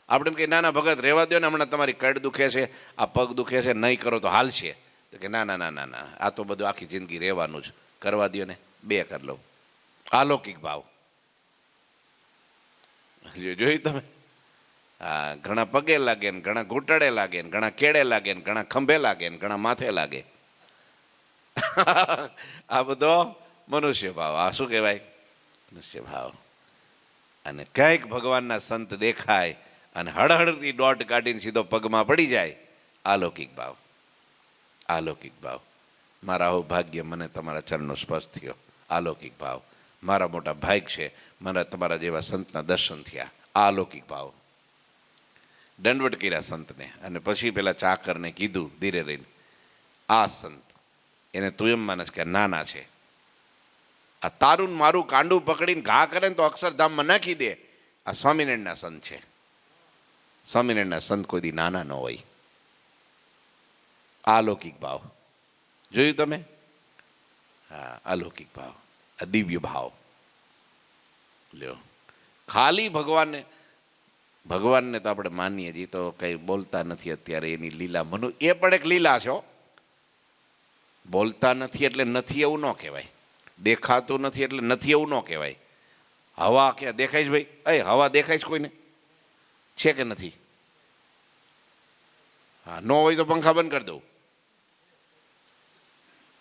આપણે કંઈ નાના ભગત રહેવા દો ને, હમણાં તમારી કડ દુખે છે, આ પગ દુખે છે, નહીં કરો તો હાલશે. તો કે ના ના ના ના ના, આ તો બધું આખી જિંદગી રહેવાનું જ, કરવા દો ને, 2 કરી લઉં. અલૌકિક ભાવ જોયું તમે? હા, ઘણા પગે લાગે ને, ઘણા ઘૂંટડે લાગે ને, ઘણા કેળે લાગે ને, ઘણા ખંભે લાગે ને, ઘણા માથે લાગે. આ બધો મનુષ્ય ભાવ. આ શું કહેવાય? મનુષ્ય ભાવ. અને કંઈક ભગવાનના સંત દેખાય અને હળહળતી દોટ કાઢીને સીધો પગમાં પડી જાય, અલૌકિક ભાવ. અલૌકિક ભાવ. મારા હો ભાગ્ય, મને તમારા ચરણનો સ્પર્શ થયો. અલૌકિક ભાવ. મારા મોટા ભાગ છે, મારા તમારા જેવા સંતના દર્શન થયા. અલૌકિક ભાવ. દંડવટ કર્યા સંતને, અને પછી પેલા ચાકરને કીધું ધીરે રહીને, આ સંત એને તું એમ માનસ કે નાના છે, આ તારું મારું કાંડું પકડીને ઘા કરે ને તો અક્ષરધામમાં નાખી દે. આ સ્વામિનારાયણના સંત છે. સ્વામિનારાયણના સંત કોઈ દી નાના ન હોય. અલૌકિક ભાવ જોયું તમે? હા, અલૌકિક ભાવ, આ દિવ્ય ભાવ. લ્યો, ખાલી ભગવાનને તો આપણે માનીએ છીએ, તો કંઈ બોલતા નથી અત્યારે. એની લીલા એ પણ એક લીલા છે. બોલતા નથી એટલે નથી એવું ન કહેવાય. દેખાતું નથી એટલે નથી એવું ન કહેવાય. હવા ક્યાં દેખાય છે ભાઈ? હવા દેખાય છે કોઈને? છે કે નથી? હા, ન હોય તો પંખા બંધ કરી દઉં.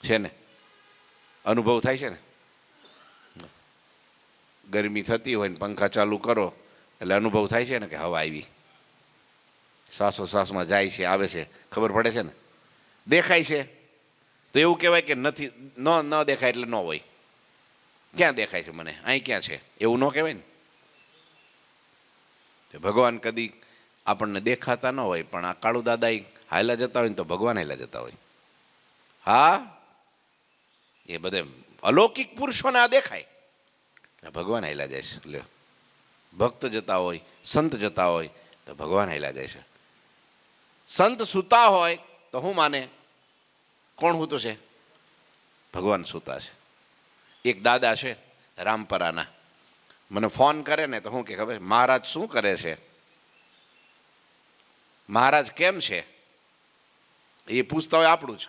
છે ને? અનુભવ થાય છે ને? ગરમી થતી હોય ને પંખા ચાલુ કરો એટલે અનુભવ થાય છે ને કે હવા આવી, શ્વાસોશ્વાસમાં જાય છે, આવે છે, ખબર પડે છે ને? દેખાય છે તો એવું કહેવાય કે નથી? ન દેખાય એટલે ન હોય. ક્યાં દેખાય છે મને? અહીં ક્યાં છે? એવું ન કહેવાય ને. ભગવાન કદી આપણને દેખાતા ન હોય, પણ આ કાળુ દાદા હાયલા જતા હોય ને તો ભગવાન હાયલા જતા હોય. હા, એ બધે અલૌકિક પુરુષોને આ દેખાય, ભગવાન હાયલા જાય છે. લ્યો, ભક્ત જતા હોય, સંત જતા હોય તો ભગવાન હાયલા જાય છે. સંત સૂતા હોય તો હું માને? કોણ સૂતું છે? ભગવાન સૂતા છે. એક દાદા છે રામપરાના, મને ફોન કરે ને તો હું કે ખબર, મહારાજ શું કરે છે, મહારાજ કેમ છે, એ પૂછતા હોય આપણું જ,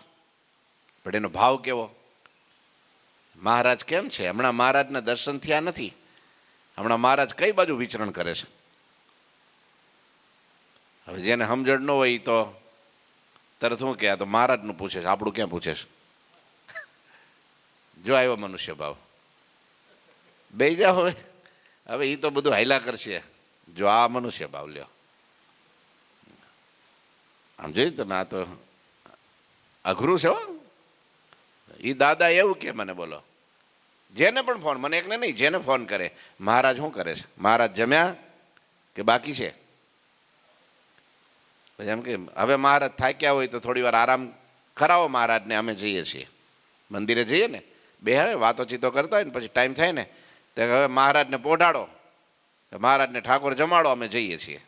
પણ એનો ભાવ કેવો? મહારાજ કેમ છે? હમણાં મહારાજના દર્શન થયા નથી, હમણાં મહારાજ કઈ બાજુ વિચરણ કરે છે? હવે જેને સમજણ ન હોય તો તરત શું કે આ તો મહારાજનું પૂછે છે, આપણું ક્યાં પૂછે છે? જો આવ્યો મનુષ્ય ભાવ, બે જા હવે હવે એ તો બધું હાયલા કરશે. જો આ મનુષ્ય ભાવ લ્યો, આમ જોયું તમે, આ તો અઘરું છે હો. એ દાદા એવું કે મને, બોલો, જેને પણ ફોન, મને એકને નહીં, જેને ફોન કરે, મહારાજ શું કરે છે? મહારાજ જમ્યા કે બાકી છે? પછી એમ કે હવે મહારાજ થાક્યા હોય તો થોડી વાર આરામ કરાવો મહારાજને, અમે જઈએ છીએ મંદિરે, જઈએ ને, બે વાતોચીતો કરતા હોય ને પછી ટાઈમ થાય ને તો હવે મહારાજને પોઢાડો, મહારાજને ઠાકોર જમાડો, અમે જઈએ છીએ.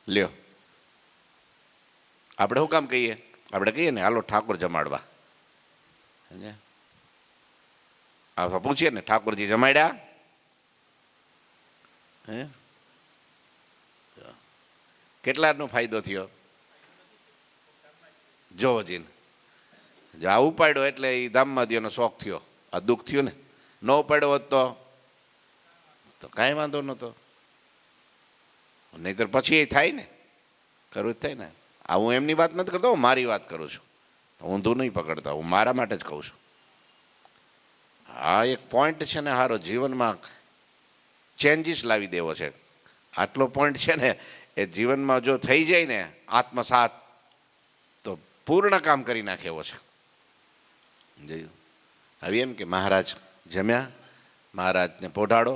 લ્યો, આપણે શું કામ કહીએ? આપણે કહીએ ને હાલો ઠાકોર જમાડવા. આ પૂછીએ ને, ઠાકોરજી જમાડ્યા? હે, કેટલાનો ફાયદો થયો? જોવો જીને, આ ઉપાડ્યો એટલે એ ધામમાં દ્યોનો શોખ થયો, આ દુઃખ થયું ને. ન ઉપાડ્યો હોત તો કાંઈ વાંધો નહોતો, નહીતર પછી એ થાય ને, કરવું જ થાય ને. આ હું એમની વાત નથી કરતો, હું મારી વાત કરું છું. ઊંધું નહીં પકડતા, હું મારા માટે જ કહું છું. આ એક પોઈન્ટ છે ને હારો, જીવનમાં ચેન્જીસ લાવી દેવો છે. આટલો પોઈન્ટ છે ને એ જીવનમાં જો થઈ જાય ને આત્મસાત, તો પૂર્ણ કામ કરી નાખે એવો છે. જોયું? હવે એમ કે મહારાજ જમ્યા, મહારાજને પોઢાડો,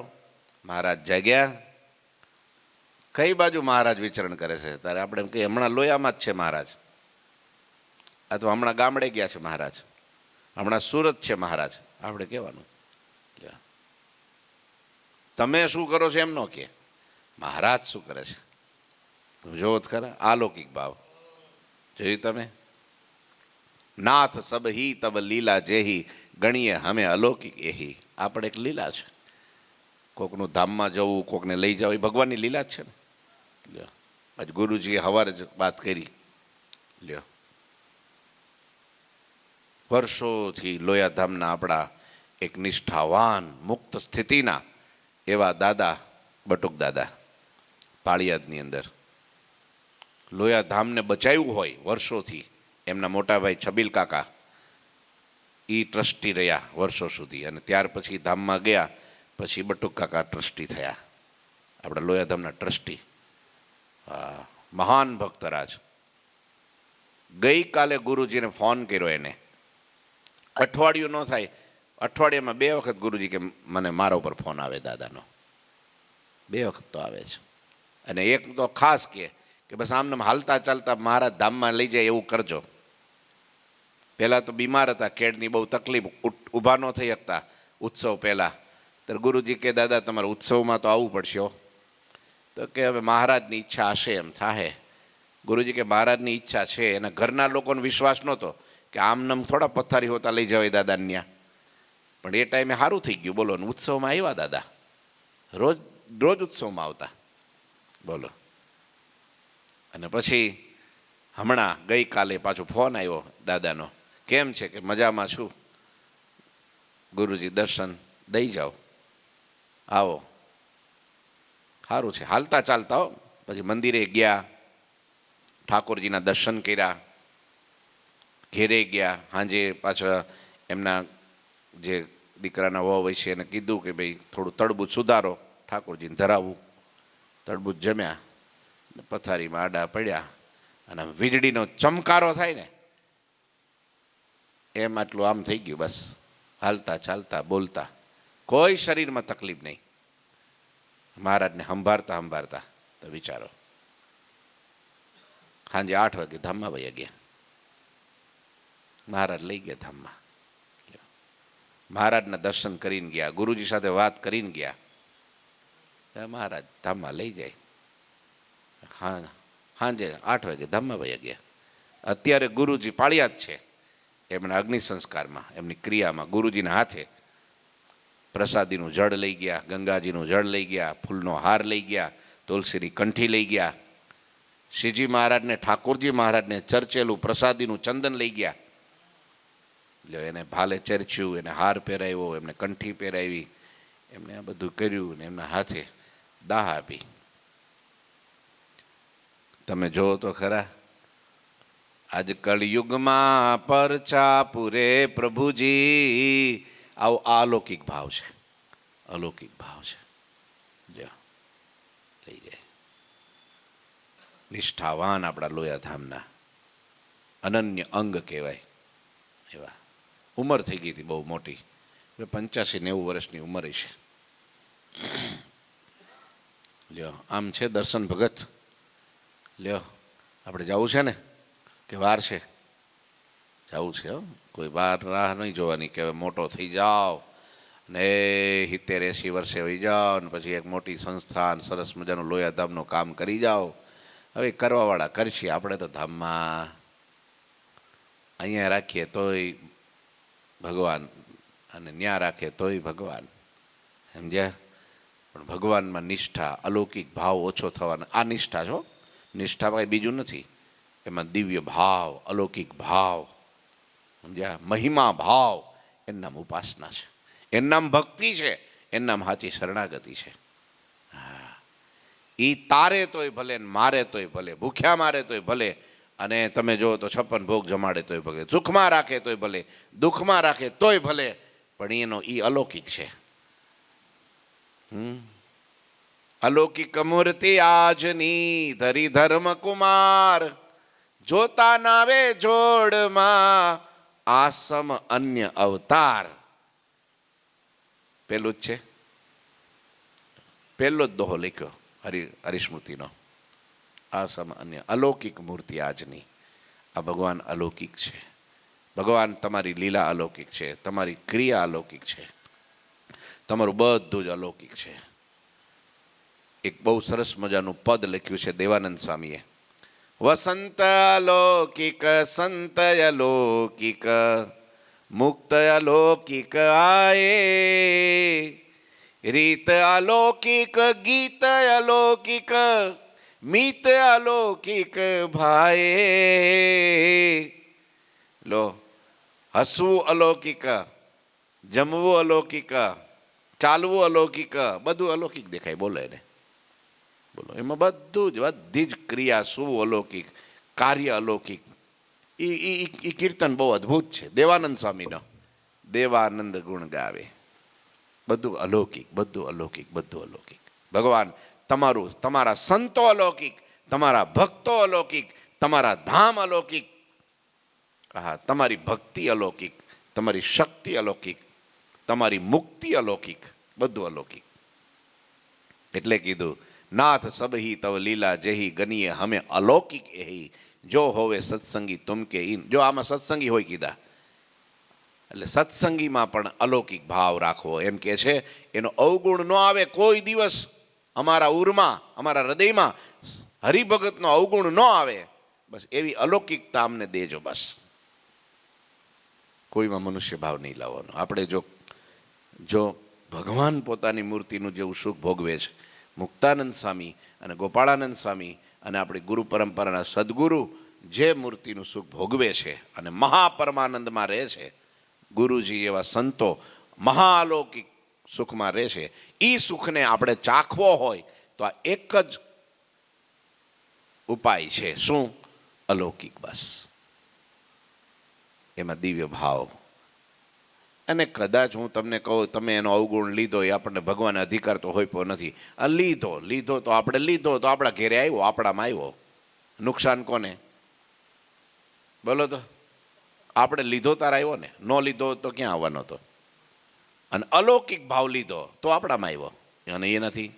મહારાજ જાગ્યા. કઈ બાજુ મહારાજ વિચરણ કરે છે? ત્યારે આપણે એમ કહીએ હમણાં લોયામાં જ છે મહારાજ, અથવા હમણાં ગામડે ગયા છે મહારાજ, હમણાં સુરત છે મહારાજ. આપણે કહેવાનું તમે શું કરો છો એમ ન કે, મહારાજ શું કરે છે જોવો જ ખરા. અલૌકિક ભાવ જોયું તમે? નાથ સબ હી તબ લીલા જેહી, ગણીએ હમે અલૌકિક એહી. આપણે એક લીલા છે. કોકનું ધામમાં જવું, કોકને લઈ જવું, એ ભગવાનની લીલા જ છે ને. લ્યો, આજ ગુરુજીએ સવારે જ વાત કરી. લ્યો, વર્ષોથી લોયાધામના આપણા એક નિષ્ઠાવાન મુક્ત સ્થિતિના એવા દાદા, બટુક દાદા, પાળિયાદની અંદર લોયાધામને બચાવ્યું હોય વર્ષોથી. એમના મોટાભાઈ છબીલ કાકા એ ટ્રસ્ટી રહ્યા વર્ષો સુધી, અને ત્યાર પછી ધામમાં ગયા પછી બટુક કાકા ટ્રસ્ટી થયા, આપણા લોયાધામના ટ્રસ્ટી. મહાન ભક્તરાજ. ગઈકાલે ગુરુજીને ફોન કર્યો એને, અઠવાડિયું ન થાય, અઠવાડિયામાં 2 વખત ગુરુજી કે મને મારા ઉપર ફોન આવે દાદાનો, 2 વખત તો આવે છે. અને એક તો ખાસ કે બસ આમને હાલતા ચાલતા મહારાજ ધામમાં લઈ જાય એવું કરજો. પહેલાં તો બીમાર હતા, કેડની બહુ તકલીફ, ઊભા ન થઈ શકતા ઉત્સવ પહેલાં. ત્યારે ગુરુજી કે દાદા તમારે ઉત્સવમાં તો આવવું પડશે. તો કે હવે મહારાજની ઈચ્છા હશે એમ થાહે. ગુરુજી કે મહારાજની ઈચ્છા છે. એના ઘરના લોકોનો વિશ્વાસ નહોતો કે આમનામ થોડા પથારી હોતા લઈ જવાય દાદાને ત્યાં. પણ એ ટાઈમે સારું થઈ ગયું, બોલો. ઉત્સવમાં આવ્યા દાદા, રોજ રોજ ઉત્સવમાં આવતા, બોલો. અને પછી હમણાં ગઈકાલે પાછો ફોન આવ્યો દાદાનો, કેમ છે? કે મજામાં છું ગુરુજી, દર્શન દઈ જાઓ, આવો. સારું છે, હાલતા ચાલતા હો. પછી મંદિરે ગયા, ઠાકોરજીના દર્શન કર્યા, ઘેરે ગયા. સાંજે પાછા એમના જે દીકરાના વહુ હોય છે એને કીધું કે ભાઈ થોડું તડબૂચ સુધારો, ઠાકોરજીને ધરાવવું. તડબૂચ જમ્યા, પથારીમાં આડા પડ્યા, અને વીજળીનો ચમકારો થાય ને એમ આટલું આમ થઈ ગયું. બસ હાલતા ચાલતા બોલતા, કોઈ શરીરમાં તકલીફ નહીં. મહારાજને સંભાળતા સંભાળતા તો વિચારો, સાંજે 8 વાગે ધામમાં વયા ગયા. મહારાજ લઈ ગયા ધામમાં. મહારાજના દર્શન કરીને ગયા, ગુરુજી સાથે વાત કરીને ગયા. મહારાજ ધામમાં લઈ જાય. હા, સાંજે 8 વાગે ધામમાં વયા ગયા. અત્યારે ગુરુજી પાળિયાદ છે. એમના અગ્નિ સંસ્કારમાં, એમની ક્રિયામાં ગુરુજીના હાથે પ્રસાદીનું જળ લઈ ગયા, ગંગાજીનું જળ લઈ ગયા, ફૂલનો હાર લઈ ગયા, તુલસીની કંઠી લઈ ગયા. શ્રીજી મહારાજને, ઠાકોરજી મહારાજને ચર્ચેલું પ્રસાદીનું ચંદન લઈ ગયા. એટલે એને ભાલે ચરચ્યું, એને હાર પહેરાવ્યો, એમને કંઠી પહેરાવી, એમને આ બધું કર્યું, ને એમના હાથે દાહ આપી. તમે જો તો ખરા, આજ કળિયુગમાં પરચા પૂરે પ્રભુજી, આવો અલૌકિક ભાવ છે, અલૌકિક ભાવ છે. જો લઈ જાય નિષ્ઠાવાન આપણા લોયાધામના અનન્ય અંગ કહેવાય એવા. ઉંમર થઈ ગઈ હતી બહુ મોટી, 85-90 વર્ષની ઉંમર છે. લ્યો આમ છે દર્શન ભગત. લ્યો આપણે જવું છે ને કે વાર છે? જવું છે. કોઈ વાર રાહ નહીં જોવાની કે મોટો થઈ જાઓ ને 70-80 વર્ષે વહી જાઓ ને પછી એક મોટી સંસ્થાન સરસ મજાનું લોયાધામનું કામ કરી જાઓ. હવે કરવાવાળા કરશે, આપણે તો ધામમાં અહીંયા રાખીએ તોય ભગવાન અને ન્યા રાખે તોય ભગવાન, સમજ્યા? પણ ભગવાનમાં નિષ્ઠા, અલૌકિક ભાવ ઓછો થવાનો. આ નિષ્ઠા છો, નિષ્ઠા કાંઈ બીજું નથી. એમાં દિવ્ય ભાવ, અલૌકિક ભાવ, સમજ્યા? મહિમા ભાવ, એનું નામ ઉપાસના છે, એનું નામ ભક્તિ છે, એનું નામ સાચી શરણાગતિ છે. હા, એ તારે તોય ભલે ને મારે તોય ભલે, ભૂખ્યા મારે તોય ભલે, અને તમે જો તો 56 ભોગ જમાડે તોય ભલે, સુખમાં રાખે તોય ભલે, દુઃખમાં રાખે તોય ભલે, પણ એનો એ અલૌકિક છે. અલૌકિક મૂર્તિ આજની ધરી ધર્મ કુમાર, જોતા નાવે જોડમાં આસમ અન્ય અવતાર. પેલું જ છે, પેલો જ દોહો લખ્યો હરિસ્મૃતિનો. આસમ અન્ય અલૌકિક મૂર્તિ આજની. આ ભગવાન અલૌકિક છે. ભગવાન તમારી લીલા અલૌકિક છે, તમારી ક્રિયા અલૌકિક છે, તમારું બધું જ અલૌકિક છે. એક બહુ સરસ મજાનું પદ લખ્યું છે દેવાનંદ સ્વામીએ. વસંત અલૌકિક, સંત અલૌકિક, મુક્ત અલૌકિક આયે, રીત અલૌકિક, ગીત અલૌકિક, મિત અલૌકિક ભાઈ. લો, હસવું અલૌકિક, જમવું અલૌકિક, ચાલવું અલૌકિક, બધું અલૌકિક દેખાય. બોલો એને, બોલો. એમાં બધું જ, બધી જ ક્રિયા શું અલૌકિક, કાર્ય અલૌકિક. એ કીર્તન બહુ અદ્ભુત છે દેવાનંદ સ્વામીનો. દેવાનંદ ગુણ ગાવે. બધું અલૌકિક, બધું અલૌકિક, બધું અલૌકિક. ભગવાન તમારું, તમારા સંતો અલૌકિક, તમારા ભક્તો અલૌકિક, તમારા ધામ અલૌકિક, હા, તમારી ભક્તિ અલૌકિક, તમારી શક્તિ અલૌકિક, તમારી મુક્તિ અલૌકિક, બધું અલૌકિક. એટલે કીધું, નાથ સબહી તવ લીલા જેહી ગનીએ હમે અલૌકિક એહી, જો હોવે સત્સંગી તુમ કે ઇન. જો આમાં સત્સંગી હોય કીધા, એટલે સત્સંગીમાં પણ અલૌકિક ભાવ રાખવો. એમ કે છે એનો અવગુણ ન આવે કોઈ દિવસ અમારા ઉરમાં, અમારા હૃદયમાં હરિભગતનો અવગુણ ન આવે, બસ એવી અલૌકિકતા અમને દેજો. બસ કોઈમાં મનુષ્ય ભાવ નહીં લાવવાનો. આપણે જો ભગવાન પોતાની મૂર્તિનું જેવું સુખ ભોગવે છે, મુક્તાનંદ સ્વામી અને ગોપાળાનંદ સ્વામી અને આપણી ગુરુ પરંપરાના સદગુરુ જે મૂર્તિનું સુખ ભોગવે છે અને મહાપરમાનંદમાં રહે છે, ગુરુજી એવા સંતો મહાઅલૌકિક સુખમાં રહે છે, એ સુખને આપણે ચાખવો હોય તો આ એક જ ઉપાય છે. શું? અલૌકિક. બસ એમાં દિવ્ય ભાવ. અને કદાચ હું તમને કહું, તમે એનો અવગુણ લીધો, એ આપણને ભગવાન અધિકાર તો હોય પણ નથી. આ લીધો તો આપણે લીધો તો આપણા ઘેરે આવ્યો, આપણામાં આવ્યો. નુકસાન કોને? બોલો તો. આપણે લીધો તાર આવ્યો ને, ન લીધો તો ક્યાં આવવાનો હતો? અને અલૌકિક ભાવ લીધો તો આપણામાં આવ્યો, અને એ નથી.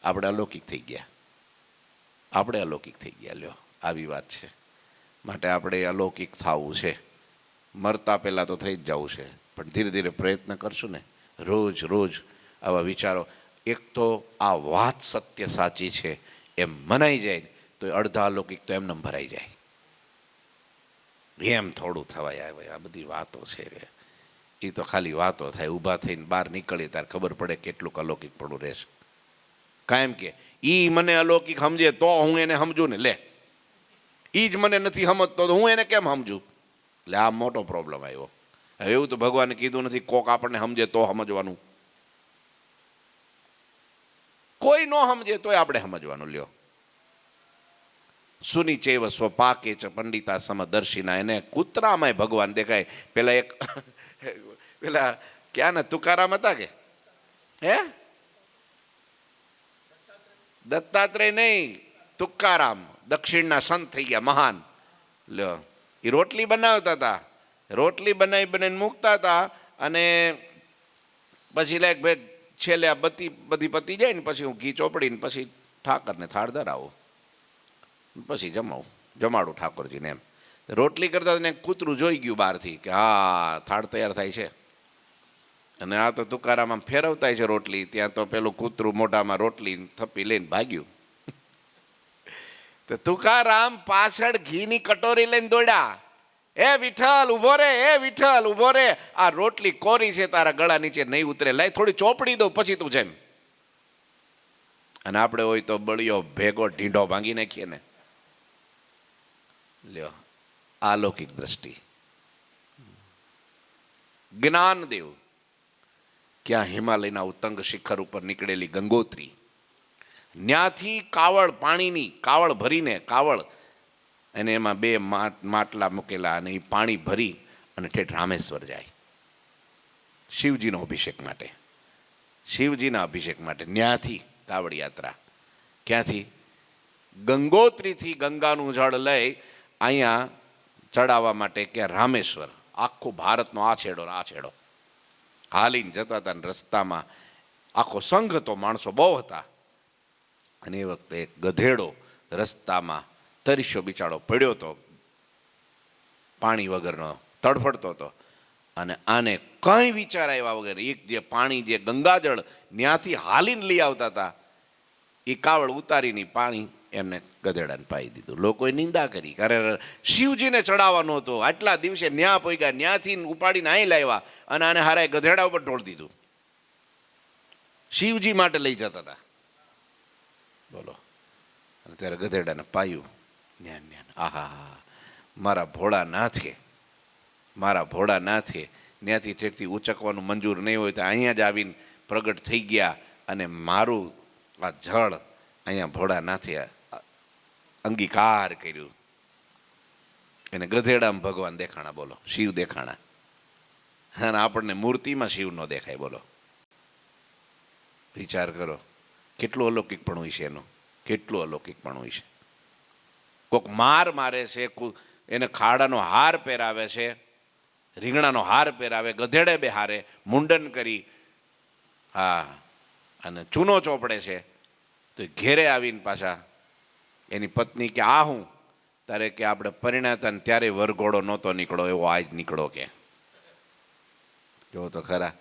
આપણે અલૌકિક થઈ ગયા, આપણે અલૌકિક થઈ ગયા. લ્યો, આવી વાત છે. માટે આપણે અલૌકિક થવું છે. મરતા પહેલાં તો થઈ જ જવું છે, પણ ધીરે ધીરે પ્રયત્ન કરશું ને, રોજ રોજ આવા વિચારો. એક તો આ વાત સત્ય સાચી છે એમ મનાઈ જાય તો અડધા અલૌકિક તો એમને ભરાઈ જાય. એમ થોડું થવાય આવે. આ બધી વાતો છે એ તો ખાલી વાતો થાય. ઊભા થઈને બહાર નીકળીએ ત્યારે ખબર પડે કેટલું અલૌકિક પડું રહેશે. કાયમ કે ઈ મને અલૌકિક સમજે તો હું એને સમજું ને. લે, ઈ જ મને નથી સમજતો તો હું એને કેમ સમજું? એટલે આ મોટો પ્રોબ્લેમ આવ્યો. હવે એવું તો ભગવાને કીધું નથી કોક આપણને સમજે તો સમજવાનું, કોઈ ન સમજે તોય આપણે સમજવાનું. લ્યો, સુનિચેવ સ્વપાકે ચ પંડિતા સમદર્શિના. એને કૂતરામાંય ભગવાન દેખાય. પેલા ક્યાં ને તુકારામ હતા કે હે દત્તાત્રેય નહીં, તુકારામ દક્ષિણના સંત થઈ ગયા મહાન. લ્યો, એ રોટલી બનાવતા હતા, રોટલી બનાવીને મૂકતા હતા, અને પછી લાયક ભાઈ છેલ્લે આ બધી પતી જાય ને પછી હું ઘી ચોપડીને પછી ઠાકરને થાળ ધરાવું, પછી જમાડું ઠાકોરજીને. એમ રોટલી કરતા ને કૂતરું જોઈ ગયું બહારથી કે હા થાળ તૈયાર થાય છે, અને આ તો તુકારામાં ફેરવતા છે રોટલી. ત્યાં તો પેલું કૂતરું મોઢામાં રોટલી થપ્પી લઈને ભાગ્યું. તો તુકારામ પાછળ ઘીની કટોરી લઈને દોડ્યા. એ વિઠ્ઠલ ઉભો રે, એ વિઠ્ઠલ ઉભો રે, આ રોટલી કોરી છે, તારા ગળા નીચે નહીં ઉતરે, લાય થોડી ચોપડી દો પછી તું જેમ. અને આપણે હોય તો બળિયો ભેગો ઢીંઢો ભાંગી નાખીએ ને. લ્યો, અલૌકિક દ્રષ્ટિ. જ્ઞાનદેવ ક્યાં હિમાલયના ઉત્તંગ શિખર ઉપર નીકળેલી ગંગોત્રી, ન્યાથી કાવળ, પાણીની કાવળ ભરીને, કાવળ અને એમાં 2 માટલા મૂકેલા, અને એ પાણી ભરી અને ઠેઠ રામેશ્વર જાય શિવજીનો અભિષેક માટે. શિવજીના અભિષેક માટે ન્યાથી કાવડ યાત્રા. ક્યાંથી? ગંગોત્રીથી ગંગાનું જળ લઈ અહીંયા ચડાવવા માટે કે રામેશ્વર. આખો ભારતનો આ છેડો આ છેડો હાલીને જતા હતા. રસ્તામાં આખો સંઘ હતો, માણસો બહુ હતા. અને એ વખતે એક ગધેડો રસ્તામાં તરીસ્યો બિચારો પડ્યો હતો, પાણી વગરનો તડફડતો હતો. અને આને કંઈ વિચાર આવ્યા વગર એક જે પાણી, જે ગંગાજળ ત્યાંથી હાલીને લઈ આવતા હતા, એ કાવળ ઉતારીને પાણી એમને ગધેડાને પાઈ દીધું. લોકોએ નિંદા કરી, કારણ શિવજીને ચડાવવાનું હતું. આટલા દિવસે ન્યા પોગ્યા, ન્યાથી ઉપાડીને અહીં લાવ્યા, અને આને હારાએ ગધેડા ઉપર ઢોળી દીધું. શિવજી માટે લઈ જતા હતા, બોલો. અને ત્યારે ગધેડાને પાયું. આહા, મારા ભોળાનાથે, મારા ભોળાનાથે ત્યાંથી ઠેઠથી ઉચકવાનું મંજૂર નહીં હોય તો અહીંયા જ આવીને પ્રગટ થઈ ગયા, અને મારું આ જળ અહીંયા ભોળાનાથે અંગીકાર કર્યું. એને ગધેડામાં ભગવાન દેખાણા, બોલો, શિવ દેખાણા. અને આપણને મૂર્તિમાં શિવ ન દેખાય, બોલો. વિચાર કરો કેટલું અલૌકિકપણું છે એનું, કેટલું અલૌકિકપણું છે. કોક મારે છે, એને ખાડાનો હાર પહેરાવે છે, રીંગણાનો હાર પહેરાવે, ગધેડે બે હારે મુંડન કરી, હા, અને ચૂનો ચોપડે છે. તો ઘેરે આવીને પાછા એની પત્ની કે આ હું, તારે કે આપણે પરિણાતા ને ત્યારે વરઘોડો નહોતો નીકળો, એવો આજ નીકળો કે. જો તો ખરા,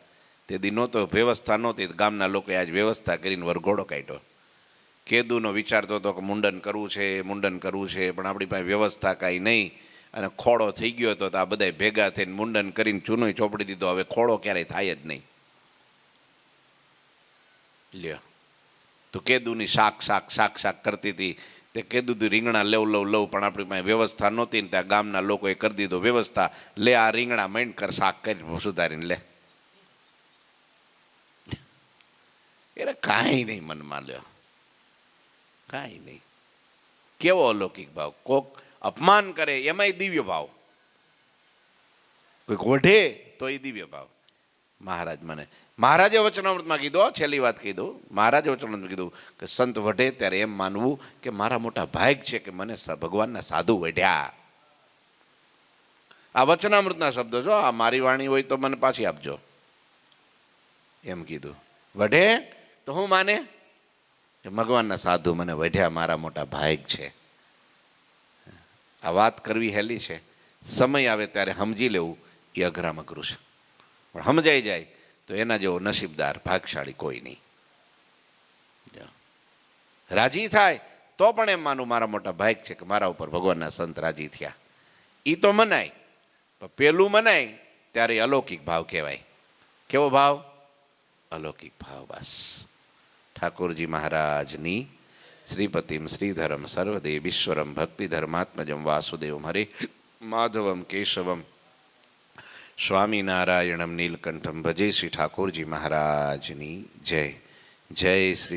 તે દી નહોતો, વ્યવસ્થા નહોતી, ગામના લોકોએ આજ વ્યવસ્થા કરીને વરઘોડો કાઢ્યો. કેદુનો વિચારતો હતો કે મુંડન કરવું છે, મુંડન કરવું છે, પણ આપણી પાસે વ્યવસ્થા કાંઈ નહીં, અને ખોડો થઈ ગયો હતો. તો આ બધા ભેગા થઈને મુંડન કરીને ચૂનો ચોપડી દીધો. હવે ખોડો ક્યારેય થાય જ નહીં. લ્યો, તો કેદુની શાક કરતી હતી. તે કેદુથી રીંગણા લઉં પણ આપણી પાસે વ્યવસ્થા નહોતી ને ત્યાં ગામના લોકોએ કરી દીધો વ્યવસ્થા. લે આ રીંગણા માંડ કર, શાક કરી સુધારીને લે. એટલે કાંઈ નહીં મનમાં, લ્યો, કાંઈ નહીં. કેવો અલૌકિક ભાવ! કોક અપમાન કરે એમાંય દિવ્ય ભાવ, કોઈક વઢે તો એ દિવ્ય ભાવ. મહારાજે વચનામૃતમાં કીધું, છેલ્લી વાત કીધું, મહારાજે વચનામૃતમાં કીધું કે સંત વઢે ત્યારે એમ માનવું કે મારા મોટા ભાગ છે કે મને ભગવાનના સાધુ વઢ્યા. આ વચનામૃતના શબ્દો જો, આ મારી વાણી હોય તો મને પાછી આપજો, એમ કીધું. વઢે તો હું માને કે ભગવાનના સાધુ મને વઢ્યા, મારા મોટા ભાગ છે. આ વાત કરવી હેલી છે, સમય આવે ત્યારે સમજી લેવું એ અઘરામાં અઘરું છે. પણ સમજાઈ જાય તો એના જેવો નસીબદાર ભાગશાળી કોઈ નહીં. રાજી થાય તો પણ એમ માનું મારા મોટા ભાગ છે કે મારા ઉપર ભગવાનના સંત રાજી થયા. એ તો મનાય, પણ પેલું મનાય ત્યારે અલૌકિક ભાવ કહેવાય. કેવો ભાવ? અલૌકિક ભાવ. બસ ઠાકોરજી મહારાજની શ્રીપતિમ શ્રીધરમ સર્વદેવીશ્વરમ ભક્તિધર્માત્મજમ વાસુદેવમ હરે માધવમ કેશવમ સ્વામિનારાયણમ નીલકંઠમ ભજે. શ્રી ઠાકોરજી મહારાજની જય. જય શ્રી